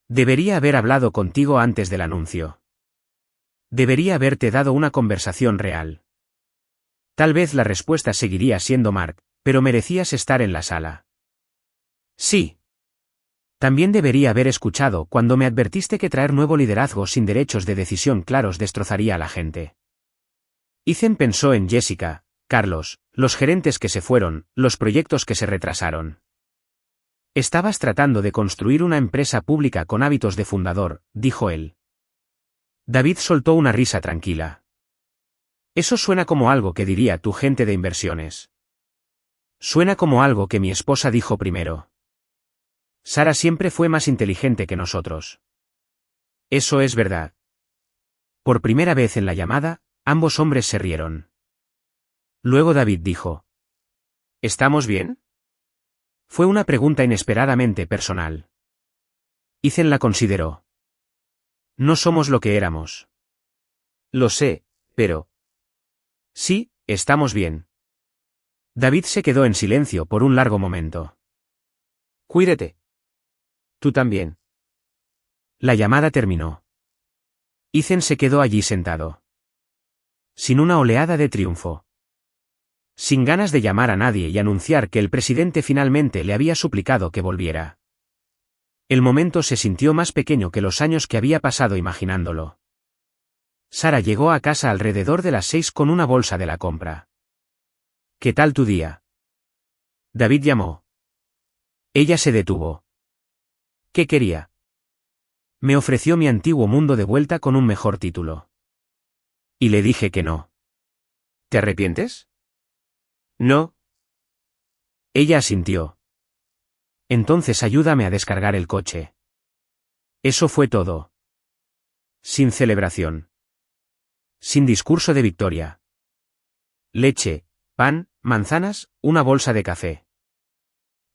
Debería haber hablado contigo antes del anuncio. Debería haberte dado una conversación real. Tal vez la respuesta seguiría siendo Mark, pero merecías estar en la sala. Sí. También debería haber escuchado cuando me advertiste que traer nuevo liderazgo sin derechos de decisión claros destrozaría a la gente. Ethan pensó en Jessica, Carlos, los gerentes que se fueron, los proyectos que se retrasaron. Estabas tratando de construir una empresa pública con hábitos de fundador, dijo él. David soltó una risa tranquila. Eso suena como algo que diría tu gente de inversiones. Suena como algo que mi esposa dijo primero. Sara siempre fue más inteligente que nosotros. Eso es verdad. Por primera vez en la llamada, ambos hombres se rieron. Luego David dijo. ¿Estamos bien? Fue una pregunta inesperadamente personal. Ethan la consideró. No somos lo que éramos. Lo sé, pero... Sí, estamos bien. David se quedó en silencio por un largo momento. Cuídate. Tú también. La llamada terminó. Ethan se quedó allí sentado. Sin una oleada de triunfo. Sin ganas de llamar a nadie y anunciar que el presidente finalmente le había suplicado que volviera. El momento se sintió más pequeño que los años que había pasado imaginándolo. Sara llegó a casa alrededor de las 6 con una bolsa de la compra. ¿Qué tal tu día? David llamó. Ella se detuvo. ¿Qué quería? Me ofreció mi antiguo mundo de vuelta con un mejor título. Y le dije que no. ¿Te arrepientes? No. Ella asintió. Entonces ayúdame a descargar el coche. Eso fue todo. Sin celebración. Sin discurso de victoria. Leche, pan, manzanas, una bolsa de café.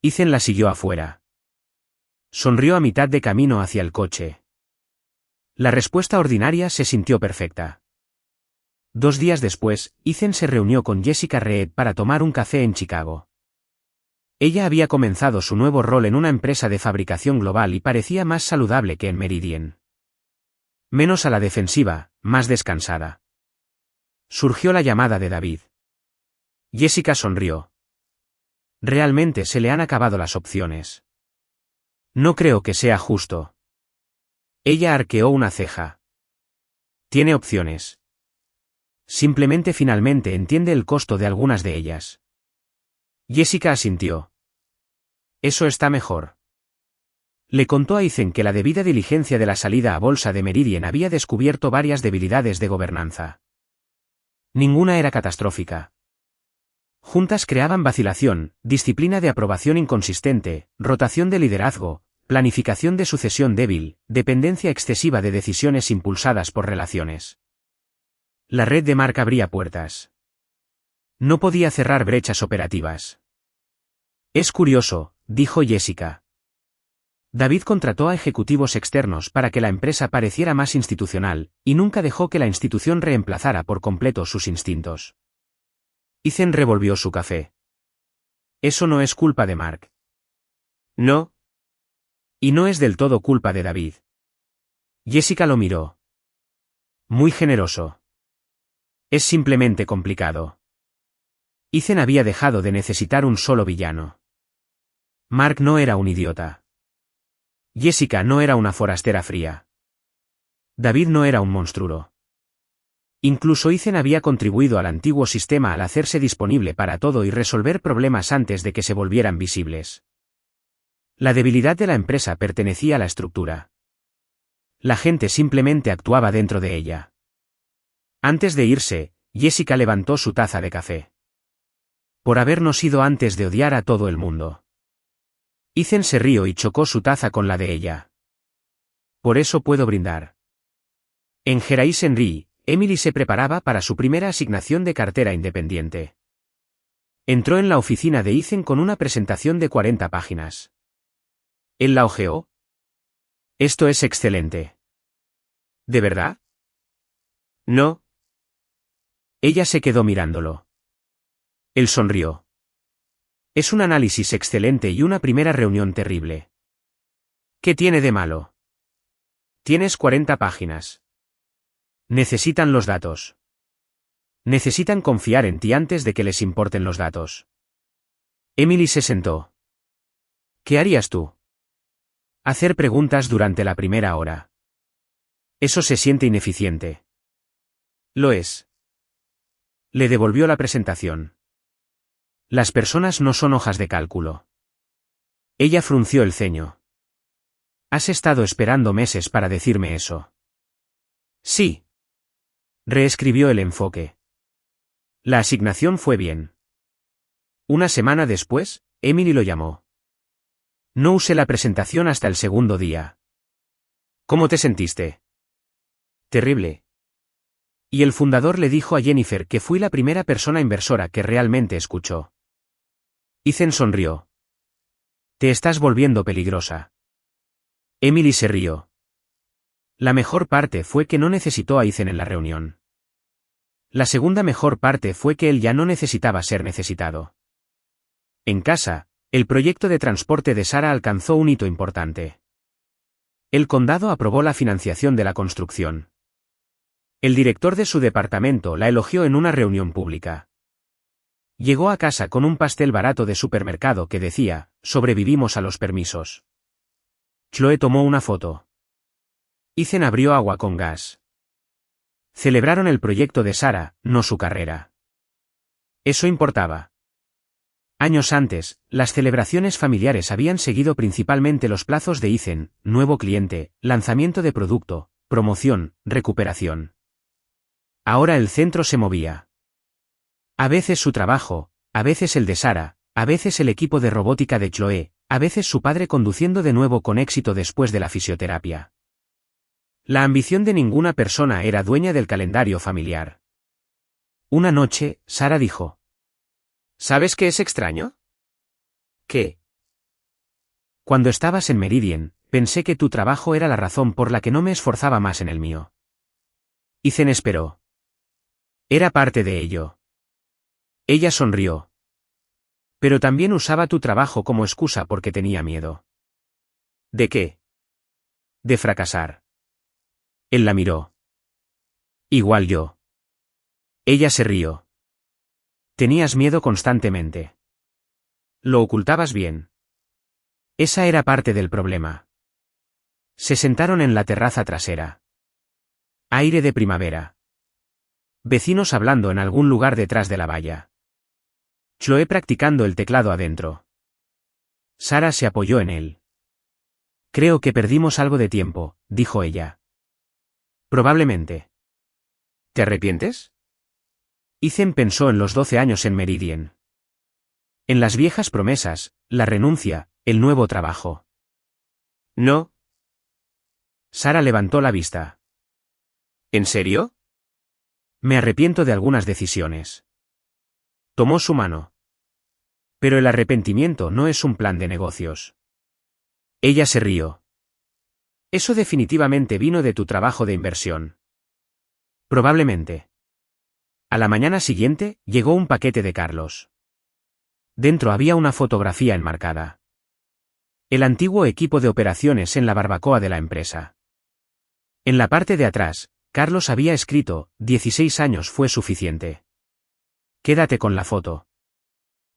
Ethan la siguió afuera. Sonrió a mitad de camino hacia el coche. La respuesta ordinaria se sintió perfecta. 2 días después, Ethan se reunió con Jessica Reed para tomar un café en Chicago. Ella había comenzado su nuevo rol en una empresa de fabricación global y parecía más saludable que en Meridian. Menos a la defensiva, más descansada. Surgió la llamada de David. Jessica sonrió. Realmente se le han acabado las opciones. No creo que sea justo. Ella arqueó una ceja. Tiene opciones. Simplemente finalmente entiende el costo de algunas de ellas. Jessica asintió. Eso está mejor. Le contó a Ethan que la debida diligencia de la salida a bolsa de Meridian había descubierto varias debilidades de gobernanza. Ninguna era catastrófica. Juntas creaban vacilación, disciplina de aprobación inconsistente, rotación de liderazgo, planificación de sucesión débil, dependencia excesiva de decisiones impulsadas por relaciones. La red de Mark abría puertas. No podía cerrar brechas operativas. Es curioso, dijo Jessica. David contrató a ejecutivos externos para que la empresa pareciera más institucional, y nunca dejó que la institución reemplazara por completo sus instintos. Ethan revolvió su café. Eso no es culpa de Mark. No. Y no es del todo culpa de David. Jessica lo miró. Muy generoso. Es simplemente complicado. Ethan había dejado de necesitar un solo villano. Mark no era un idiota. Jessica no era una forastera fría. David no era un monstruo. Incluso Ethan había contribuido al antiguo sistema al hacerse disponible para todo y resolver problemas antes de que se volvieran visibles. La debilidad de la empresa pertenecía a la estructura. La gente simplemente actuaba dentro de ella. Antes de irse, Jessica levantó su taza de café. Por habernos ido antes de odiar a todo el mundo. Ethan se rió y chocó su taza con la de ella. Por eso puedo brindar. En Gerais-Henry, Emily se preparaba para su primera asignación de cartera independiente. Entró en la oficina de Ethan con una presentación de 40 páginas. Él la hojeó. Esto es excelente. ¿De verdad? No. Ella se quedó mirándolo. Él sonrió. Es un análisis excelente y una primera reunión terrible. ¿Qué tiene de malo? Tienes 40 páginas. Necesitan los datos. Necesitan confiar en ti antes de que les importen los datos. Emily se sentó. ¿Qué harías tú? Hacer preguntas durante la primera hora. Eso se siente ineficiente. Lo es. Le devolvió la presentación. Las personas no son hojas de cálculo. Ella frunció el ceño. ¿Has estado esperando meses para decirme eso? Sí. Reescribió el enfoque. La asignación fue bien. Una semana después, Emily lo llamó. No usé la presentación hasta el segundo día. ¿Cómo te sentiste? Terrible. Y el fundador le dijo a Jennifer que fui la primera persona inversora que realmente escuchó. Ethan sonrió. Te estás volviendo peligrosa. Emily se rió. La mejor parte fue que no necesitó a Ethan en la reunión. La segunda mejor parte fue que él ya no necesitaba ser necesitado. En casa, el proyecto de transporte de Sarah alcanzó un hito importante. El condado aprobó la financiación de la construcción. El director de su departamento la elogió en una reunión pública. Llegó a casa con un pastel barato de supermercado que decía, sobrevivimos a los permisos. Chloe tomó una foto. Ethan abrió agua con gas. Celebraron el proyecto de Sarah, no su carrera. Eso importaba. Años antes, las celebraciones familiares habían seguido principalmente los plazos de Ethan, nuevo cliente, lanzamiento de producto, promoción, recuperación. Ahora el centro se movía. A veces su trabajo, a veces el de Sarah, a veces el equipo de robótica de Chloe, a veces su padre conduciendo de nuevo con éxito después de la fisioterapia. La ambición de ninguna persona era dueña del calendario familiar. Una noche, Sarah dijo. ¿Sabes qué es extraño? ¿Qué? Cuando estabas en Meridian, pensé que tu trabajo era la razón por la que no me esforzaba más en el mío. Ethan esperó. Era parte de ello. Ella sonrió. Pero también usaba tu trabajo como excusa porque tenía miedo. ¿De qué? De fracasar. Él la miró. Igual yo. Ella se rió. Tenías miedo constantemente. Lo ocultabas bien. Esa era parte del problema. Se sentaron en la terraza trasera. Aire de primavera. Vecinos hablando en algún lugar detrás de la valla. Chloe practicando el teclado adentro. Sara se apoyó en él. Creo que perdimos algo de tiempo, dijo ella. Probablemente. ¿Te arrepientes? Ethan pensó en los 12 años en Meridian. En las viejas promesas, la renuncia, el nuevo trabajo. No. Sara levantó la vista. ¿En serio? Me arrepiento de algunas decisiones. Tomó su mano. Pero el arrepentimiento no es un plan de negocios. Ella se rió. Eso definitivamente vino de tu trabajo de inversión. Probablemente. A la mañana siguiente, llegó un paquete de Carlos. Dentro había una fotografía enmarcada. El antiguo equipo de operaciones en la barbacoa de la empresa. En la parte de atrás, Carlos había escrito, 16 años fue suficiente. Quédate con la foto.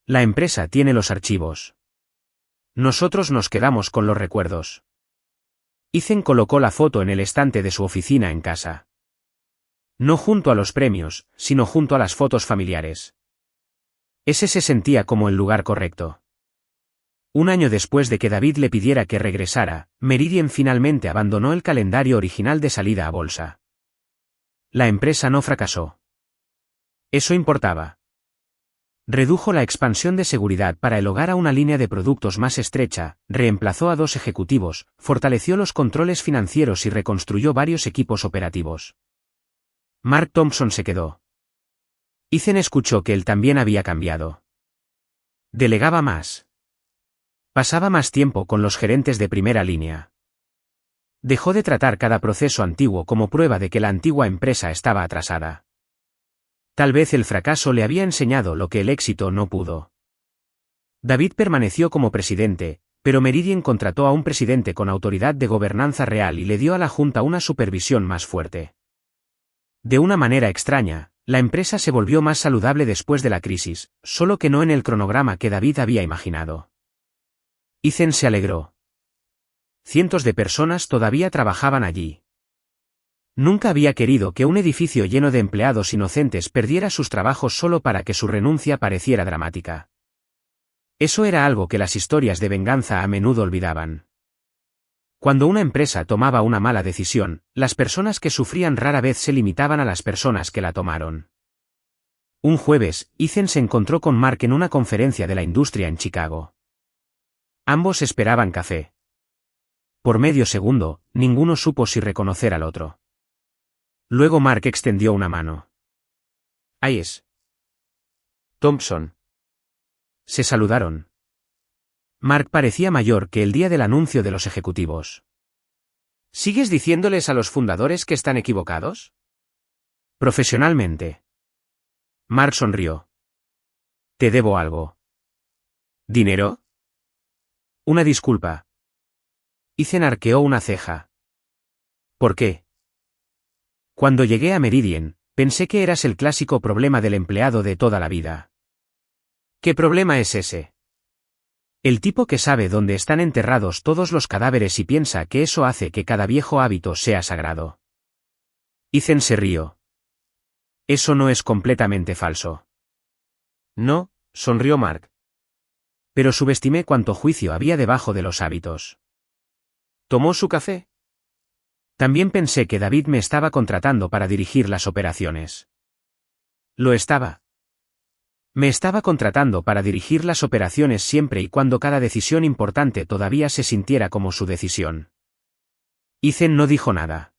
La empresa tiene los archivos. Nosotros nos quedamos con los recuerdos. Ethan colocó la foto en el estante de su oficina en casa. No junto a los premios, sino junto a las fotos familiares. Ese se sentía como el lugar correcto. Un año después de que David le pidiera que regresara, Meridian finalmente abandonó el calendario original de salida a bolsa. La empresa no fracasó. Eso importaba. Redujo la expansión de seguridad para el hogar a una línea de productos más estrecha, reemplazó a 2 ejecutivos, fortaleció los controles financieros y reconstruyó varios equipos operativos. Mark Thompson se quedó. Ethan escuchó que él también había cambiado. Delegaba más. Pasaba más tiempo con los gerentes de primera línea. Dejó de tratar cada proceso antiguo como prueba de que la antigua empresa estaba atrasada. Tal vez el fracaso le había enseñado lo que el éxito no pudo. David permaneció como presidente, pero Meridian contrató a un presidente con autoridad de gobernanza real y le dio a la junta una supervisión más fuerte. De una manera extraña, la empresa se volvió más saludable después de la crisis, solo que no en el cronograma que David había imaginado. Ethan se alegró. Cientos de personas todavía trabajaban allí. Nunca había querido que un edificio lleno de empleados inocentes perdiera sus trabajos solo para que su renuncia pareciera dramática. Eso era algo que las historias de venganza a menudo olvidaban. Cuando una empresa tomaba una mala decisión, las personas que sufrían rara vez se limitaban a las personas que la tomaron. Un jueves, Ethan se encontró con Mark en una conferencia de la industria en Chicago. Ambos esperaban café. Por medio segundo, ninguno supo si reconocer al otro. Luego Mark extendió una mano. Ahí es. Thompson. Se saludaron. Mark parecía mayor que el día del anuncio de los ejecutivos. ¿Sigues diciéndoles a los fundadores que están equivocados? Profesionalmente. Mark sonrió. Te debo algo. ¿Dinero? Una disculpa. Ethan arqueó una ceja. ¿Por qué? Cuando llegué a Meridian, pensé que eras el clásico problema del empleado de toda la vida. ¿Qué problema es ese? El tipo que sabe dónde están enterrados todos los cadáveres y piensa que eso hace que cada viejo hábito sea sagrado. Ethan se rió. Eso no es completamente falso. No, sonrió Mark. Pero subestimé cuánto juicio había debajo de los hábitos. ¿Tomó su café? También pensé que David me estaba contratando para dirigir las operaciones. Lo estaba. Me estaba contratando para dirigir las operaciones siempre y cuando cada decisión importante todavía se sintiera como su decisión. Ethan no dijo nada.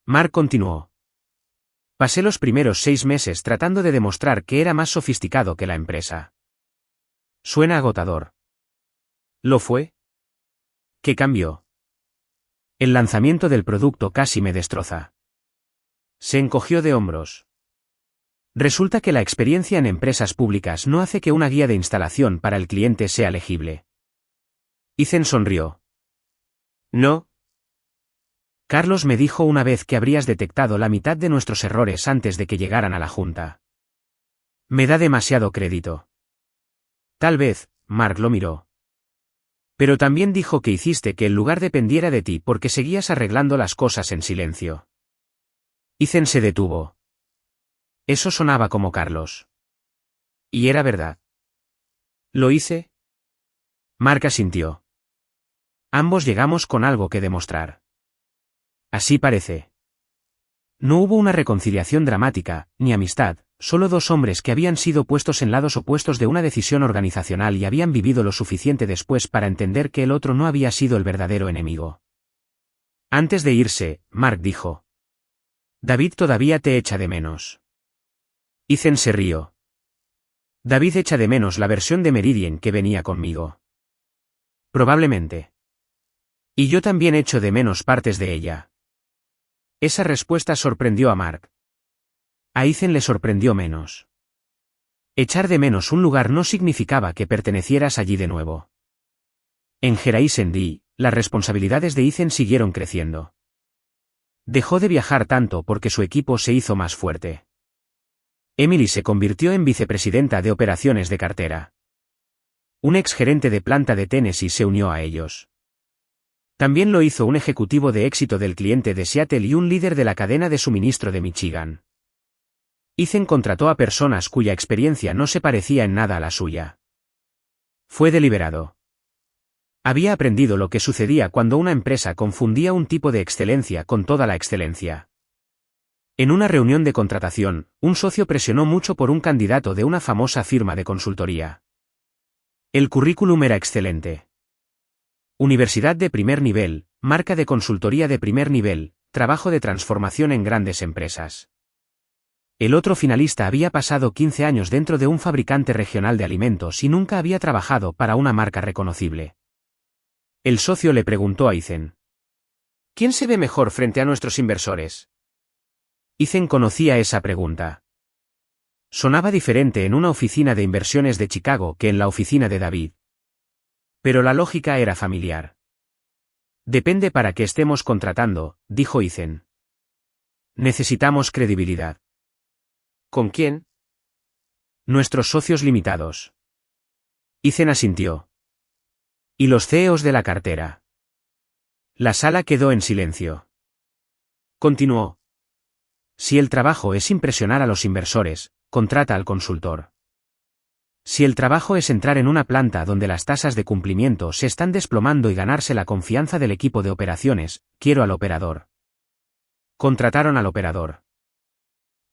Mark continuó. Pasé los primeros 6 meses tratando de demostrar que era más sofisticado que la empresa. Suena agotador. ¿Lo fue? ¿Qué cambió? El lanzamiento del producto casi me destroza. Se encogió de hombros. Resulta que la experiencia en empresas públicas no hace que una guía de instalación para el cliente sea legible. Ethan sonrió. No. Carlos me dijo una vez que habrías detectado la mitad de nuestros errores antes de que llegaran a la junta. Me da demasiado crédito. Tal vez, Mark lo miró. Pero también dijo que hiciste que el lugar dependiera de ti porque seguías arreglando las cosas en silencio. Ethan se detuvo. Eso sonaba como Carlos. Y era verdad. ¿Lo hice? Mark asintió. Ambos llegamos con algo que demostrar. Así parece. No hubo una reconciliación dramática, ni amistad, solo dos hombres que habían sido puestos en lados opuestos de una decisión organizacional y habían vivido lo suficiente después para entender que el otro no había sido el verdadero enemigo. Antes de irse, Mark dijo: David todavía te echa de menos. Ethan se rió. David echa de menos la versión de Meridian que venía conmigo. Probablemente. Y yo también echo de menos partes de ella. Esa respuesta sorprendió a Mark. A Ethan le sorprendió menos. Echar de menos un lugar no significaba que pertenecieras allí de nuevo. En Geraint, las responsabilidades de Ethan siguieron creciendo. Dejó de viajar tanto porque su equipo se hizo más fuerte. Emily se convirtió en vicepresidenta de operaciones de cartera. Un exgerente de planta de Tennessee se unió a ellos. También lo hizo un ejecutivo de éxito del cliente de Seattle y un líder de la cadena de suministro de Michigan. Ethan contrató a personas cuya experiencia no se parecía en nada a la suya. Fue deliberado. Había aprendido lo que sucedía cuando una empresa confundía un tipo de excelencia con toda la excelencia. En una reunión de contratación, un socio presionó mucho por un candidato de una famosa firma de consultoría. El currículum era excelente. Universidad de primer nivel, marca de consultoría de primer nivel, trabajo de transformación en grandes empresas. El otro finalista había pasado 15 años dentro de un fabricante regional de alimentos y nunca había trabajado para una marca reconocible. El socio le preguntó a Ethan: ¿Quién se ve mejor frente a nuestros inversores? Ethan conocía esa pregunta. Sonaba diferente en una oficina de inversiones de Chicago que en la oficina de David. Pero la lógica era familiar. Depende para qué estemos contratando, dijo Ethan. Necesitamos credibilidad. ¿Con quién? Nuestros socios limitados. Ethan asintió. Y los CEOs de la cartera. La sala quedó en silencio. Continuó. Si el trabajo es impresionar a los inversores, contrata al consultor. Si el trabajo es entrar en una planta donde las tasas de cumplimiento se están desplomando y ganarse la confianza del equipo de operaciones, quiero al operador. Contrataron al operador.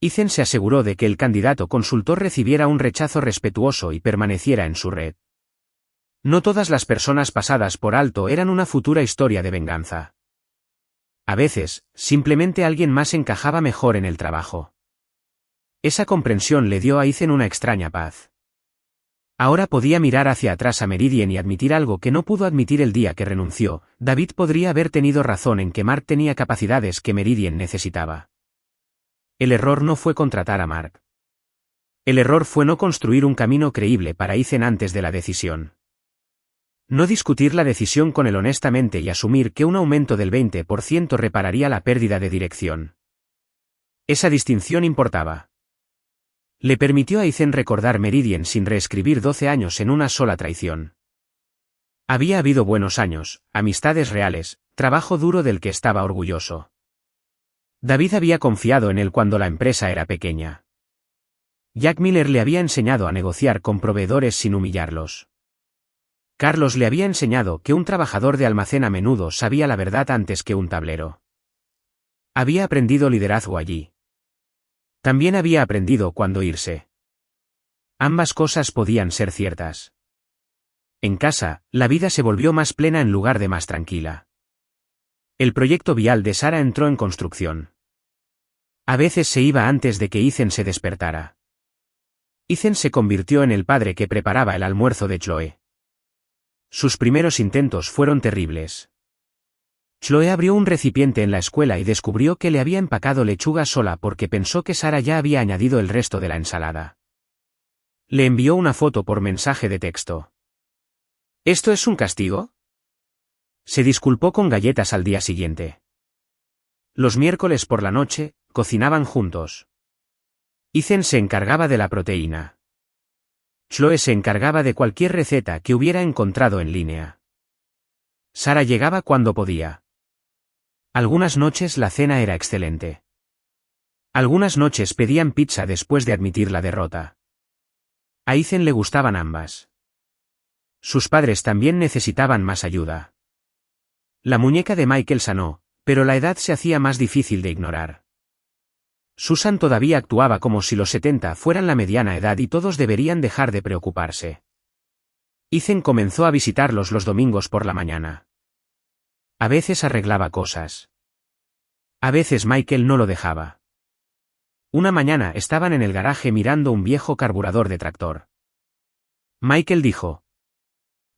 Ethan se aseguró de que el candidato consultor recibiera un rechazo respetuoso y permaneciera en su red. No todas las personas pasadas por alto eran una futura historia de venganza. A veces, simplemente alguien más encajaba mejor en el trabajo. Esa comprensión le dio a Ethan una extraña paz. Ahora podía mirar hacia atrás a Meridian y admitir algo que no pudo admitir el día que renunció: David podría haber tenido razón en que Mark tenía capacidades que Meridian necesitaba. El error no fue contratar a Mark. El error fue no construir un camino creíble para Ethan antes de la decisión. No discutir la decisión con él honestamente y asumir que un aumento del 20% repararía la pérdida de dirección. Esa distinción importaba. Le permitió a Ethan recordar Meridian sin reescribir 12 años en una sola traición. Había habido buenos años, amistades reales, trabajo duro del que estaba orgulloso. David había confiado en él cuando la empresa era pequeña. Jack Miller le había enseñado a negociar con proveedores sin humillarlos. Carlos le había enseñado que un trabajador de almacén a menudo sabía la verdad antes que un tablero. Había aprendido liderazgo allí. También había aprendido cuándo irse. Ambas cosas podían ser ciertas. En casa, la vida se volvió más plena en lugar de más tranquila. El proyecto vial de Sara entró en construcción. A veces se iba antes de que Ethan se despertara. Ethan se convirtió en el padre que preparaba el almuerzo de Chloe. Sus primeros intentos fueron terribles. Chloe abrió un recipiente en la escuela y descubrió que le había empacado lechuga sola porque pensó que Sara ya había añadido el resto de la ensalada. Le envió una foto por mensaje de texto. ¿Esto es un castigo? Se disculpó con galletas al día siguiente. Los miércoles por la noche, cocinaban juntos. Ethan se encargaba de la proteína. Chloe se encargaba de cualquier receta que hubiera encontrado en línea. Sara llegaba cuando podía. Algunas noches la cena era excelente. Algunas noches pedían pizza después de admitir la derrota. A Ethan le gustaban ambas. Sus padres también necesitaban más ayuda. La muñeca de Michael sanó, pero la edad se hacía más difícil de ignorar. Susan todavía actuaba como si los 70 fueran la mediana edad y todos deberían dejar de preocuparse. Ethan comenzó a visitarlos los domingos por la mañana. A veces arreglaba cosas. A veces Michael no lo dejaba. Una mañana estaban en el garaje mirando un viejo carburador de tractor. Michael dijo: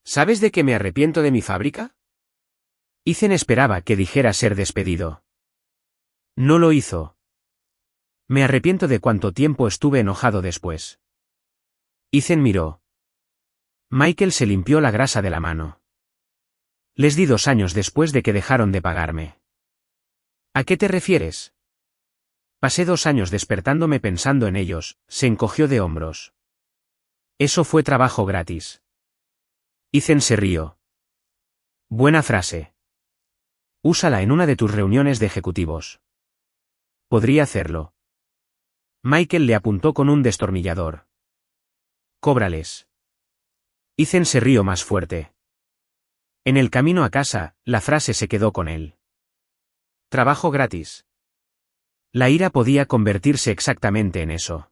¿Sabes de qué me arrepiento de mi fábrica? Ethan esperaba que dijera ser despedido. No lo hizo. Me arrepiento de cuánto tiempo estuve enojado después. Ethan miró. Michael se limpió la grasa de la mano. Les di 2 años después de que dejaron de pagarme. ¿A qué te refieres? Pasé 2 años despertándome pensando en ellos, se encogió de hombros. Eso fue trabajo gratis. Ethan se rió. Buena frase. Úsala en una de tus reuniones de ejecutivos. Podría hacerlo. Michael le apuntó con un destornillador. Cóbrales. Ethan se rió más fuerte. En el camino a casa, la frase se quedó con él. Trabajo gratis. La ira podía convertirse exactamente en eso.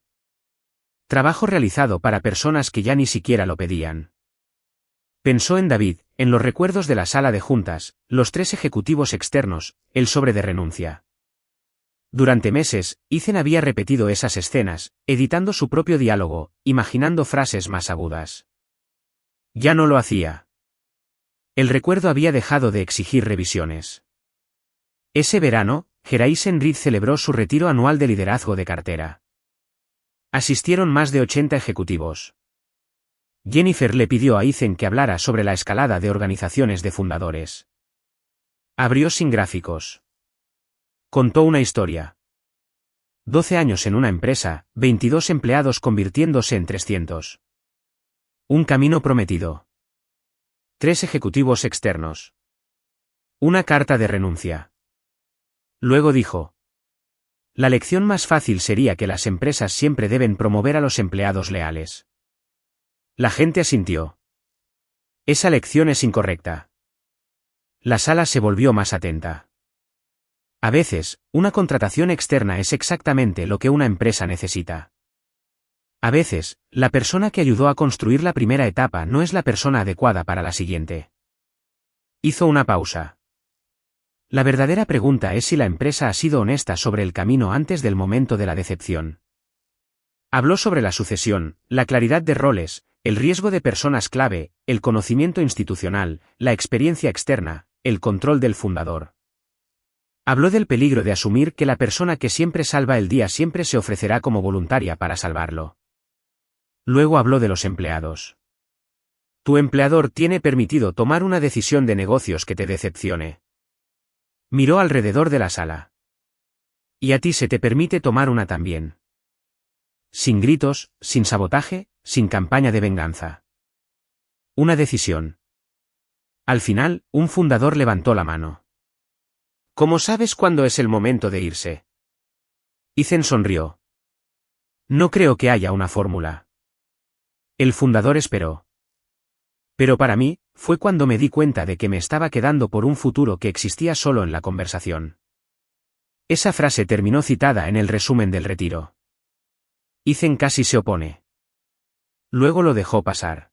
Trabajo realizado para personas que ya ni siquiera lo pedían. Pensó en David, en los recuerdos de la sala de juntas, los 3 ejecutivos externos, el sobre de renuncia. Durante meses, Ethan había repetido esas escenas, editando su propio diálogo, imaginando frases más agudas. Ya no lo hacía. El recuerdo había dejado de exigir revisiones. Ese verano, Horizon Reed celebró su retiro anual de liderazgo de cartera. Asistieron más de 80 ejecutivos. Jennifer le pidió a Ethan que hablara sobre la escalada de organizaciones de fundadores. Abrió sin gráficos. Contó una historia. 12 años en una empresa, 22 empleados convirtiéndose en 300. Un camino prometido. 3 ejecutivos externos. Una carta de renuncia. Luego dijo: la lección más fácil sería que las empresas siempre deben promover a los empleados leales. La gente asintió. Esa lección es incorrecta. La sala se volvió más atenta. A veces, una contratación externa es exactamente lo que una empresa necesita. A veces, la persona que ayudó a construir la primera etapa no es la persona adecuada para la siguiente. Hizo una pausa. La verdadera pregunta es si la empresa ha sido honesta sobre el camino antes del momento de la decepción. Habló sobre la sucesión, la claridad de roles, el riesgo de personas clave, el conocimiento institucional, la experiencia externa, el control del fundador. Habló del peligro de asumir que la persona que siempre salva el día siempre se ofrecerá como voluntaria para salvarlo. Luego habló de los empleados. Tu empleador tiene permitido tomar una decisión de negocios que te decepcione. Miró alrededor de la sala. Y a ti se te permite tomar una también. Sin gritos, sin sabotaje, sin campaña de venganza. Una decisión. Al final, un fundador levantó la mano. ¿Cómo sabes cuándo es el momento de irse? Ethan sonrió. No creo que haya una fórmula. El fundador esperó. Pero para mí, fue cuando me di cuenta de que me estaba quedando por un futuro que existía solo en la conversación. Esa frase terminó citada en el resumen del retiro. Ethan casi se opone. Luego lo dejó pasar.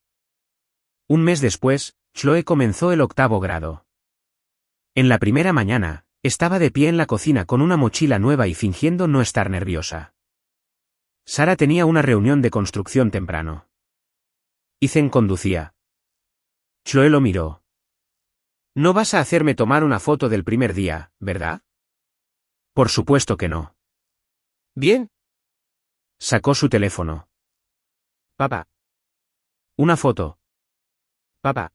Un mes después, Chloe comenzó el 8º grado. En la primera mañana, estaba de pie en la cocina con una mochila nueva y fingiendo no estar nerviosa. Sara tenía una reunión de construcción temprano. Ethan conducía. Chloe lo miró. No vas a hacerme tomar una foto del primer día, ¿verdad? Por supuesto que no. Bien. Sacó su teléfono. Papá. Una foto. Papá.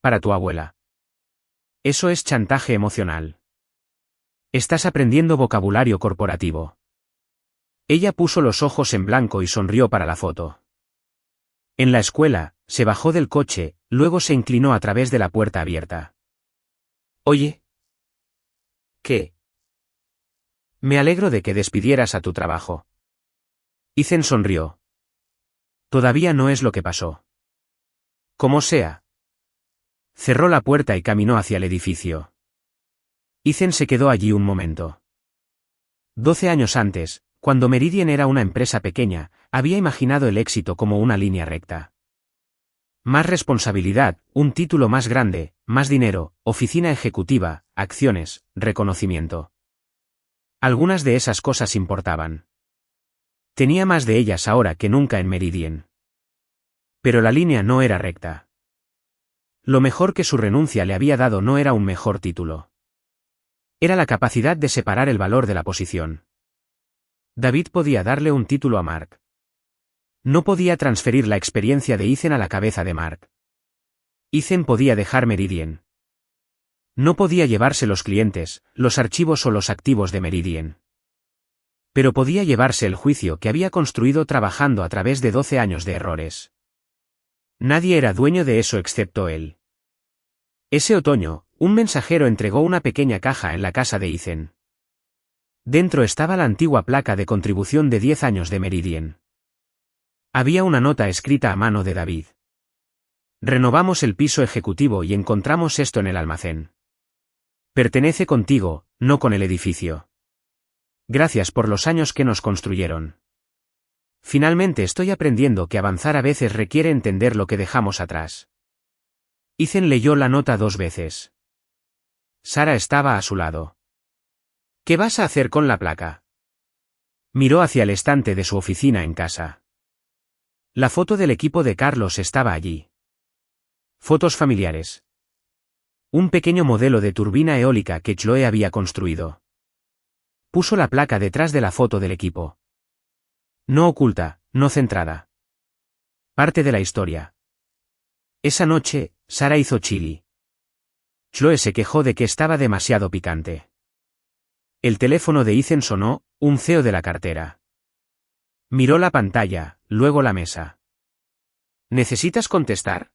Para tu abuela. Eso es chantaje emocional. Estás aprendiendo vocabulario corporativo. Ella puso los ojos en blanco y sonrió para la foto. En la escuela, se bajó del coche, luego se inclinó a través de la puerta abierta. Oye. ¿Qué? Me alegro de que despidieras a tu trabajo. Ethan sonrió. Todavía no es lo que pasó. Como sea. Cerró la puerta y caminó hacia el edificio. Ethan se quedó allí un momento. 12 años antes, cuando Meridian era una empresa pequeña, había imaginado el éxito como una línea recta. Más responsabilidad, un título más grande, más dinero, oficina ejecutiva, acciones, reconocimiento. Algunas de esas cosas importaban. Tenía más de ellas ahora que nunca en Meridian. Pero la línea no era recta. Lo mejor que su renuncia le había dado no era un mejor título. Era la capacidad de separar el valor de la posición. David podía darle un título a Mark. No podía transferir la experiencia de Ethan a la cabeza de Mark. Ethan podía dejar Meridian. No podía llevarse los clientes, los archivos o los activos de Meridian. Pero podía llevarse el juicio que había construido trabajando a través de 12 años de errores. Nadie era dueño de eso excepto él. Ese otoño, un mensajero entregó una pequeña caja en la casa de Ethan. Dentro estaba la antigua placa de contribución de 10 años de Meridian. Había una nota escrita a mano de David. Renovamos el piso ejecutivo y encontramos esto en el almacén. Pertenece contigo, no con el edificio. Gracias por los años que nos construyeron. Finalmente estoy aprendiendo que avanzar a veces requiere entender lo que dejamos atrás. Ethan leyó la nota 2 veces. Sara estaba a su lado. ¿Qué vas a hacer con la placa? Miró hacia el estante de su oficina en casa. La foto del equipo de Carlos estaba allí. Fotos familiares. Un pequeño modelo de turbina eólica que Chloe había construido. Puso la placa detrás de la foto del equipo. No oculta, no centrada. Parte de la historia. Esa noche, Sara hizo chili. Chloe se quejó de que estaba demasiado picante. El teléfono de Ethan sonó, un CEO de la cartera. Miró la pantalla, luego la mesa. ¿Necesitas contestar?,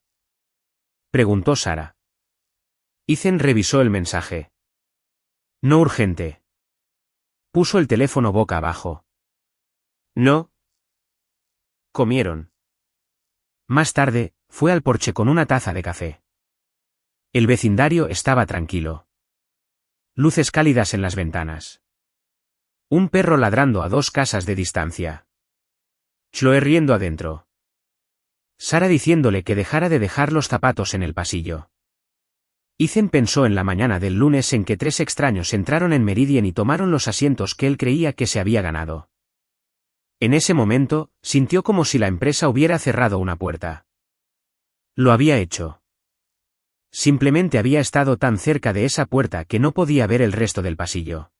preguntó Sara. Ethan revisó el mensaje. No urgente. Puso el teléfono boca abajo. No. Comieron. Más tarde, fue al porche con una taza de café. El vecindario estaba tranquilo. Luces cálidas en las ventanas. Un perro ladrando a 2 casas de distancia. Chloe riendo adentro. Sara diciéndole que dejara de dejar los zapatos en el pasillo. Ethan pensó en la mañana del lunes en que 3 extraños entraron en Meridian y tomaron los asientos que él creía que se había ganado. En ese momento, sintió como si la empresa hubiera cerrado una puerta. Lo había hecho. Simplemente había estado tan cerca de esa puerta que no podía ver el resto del pasillo.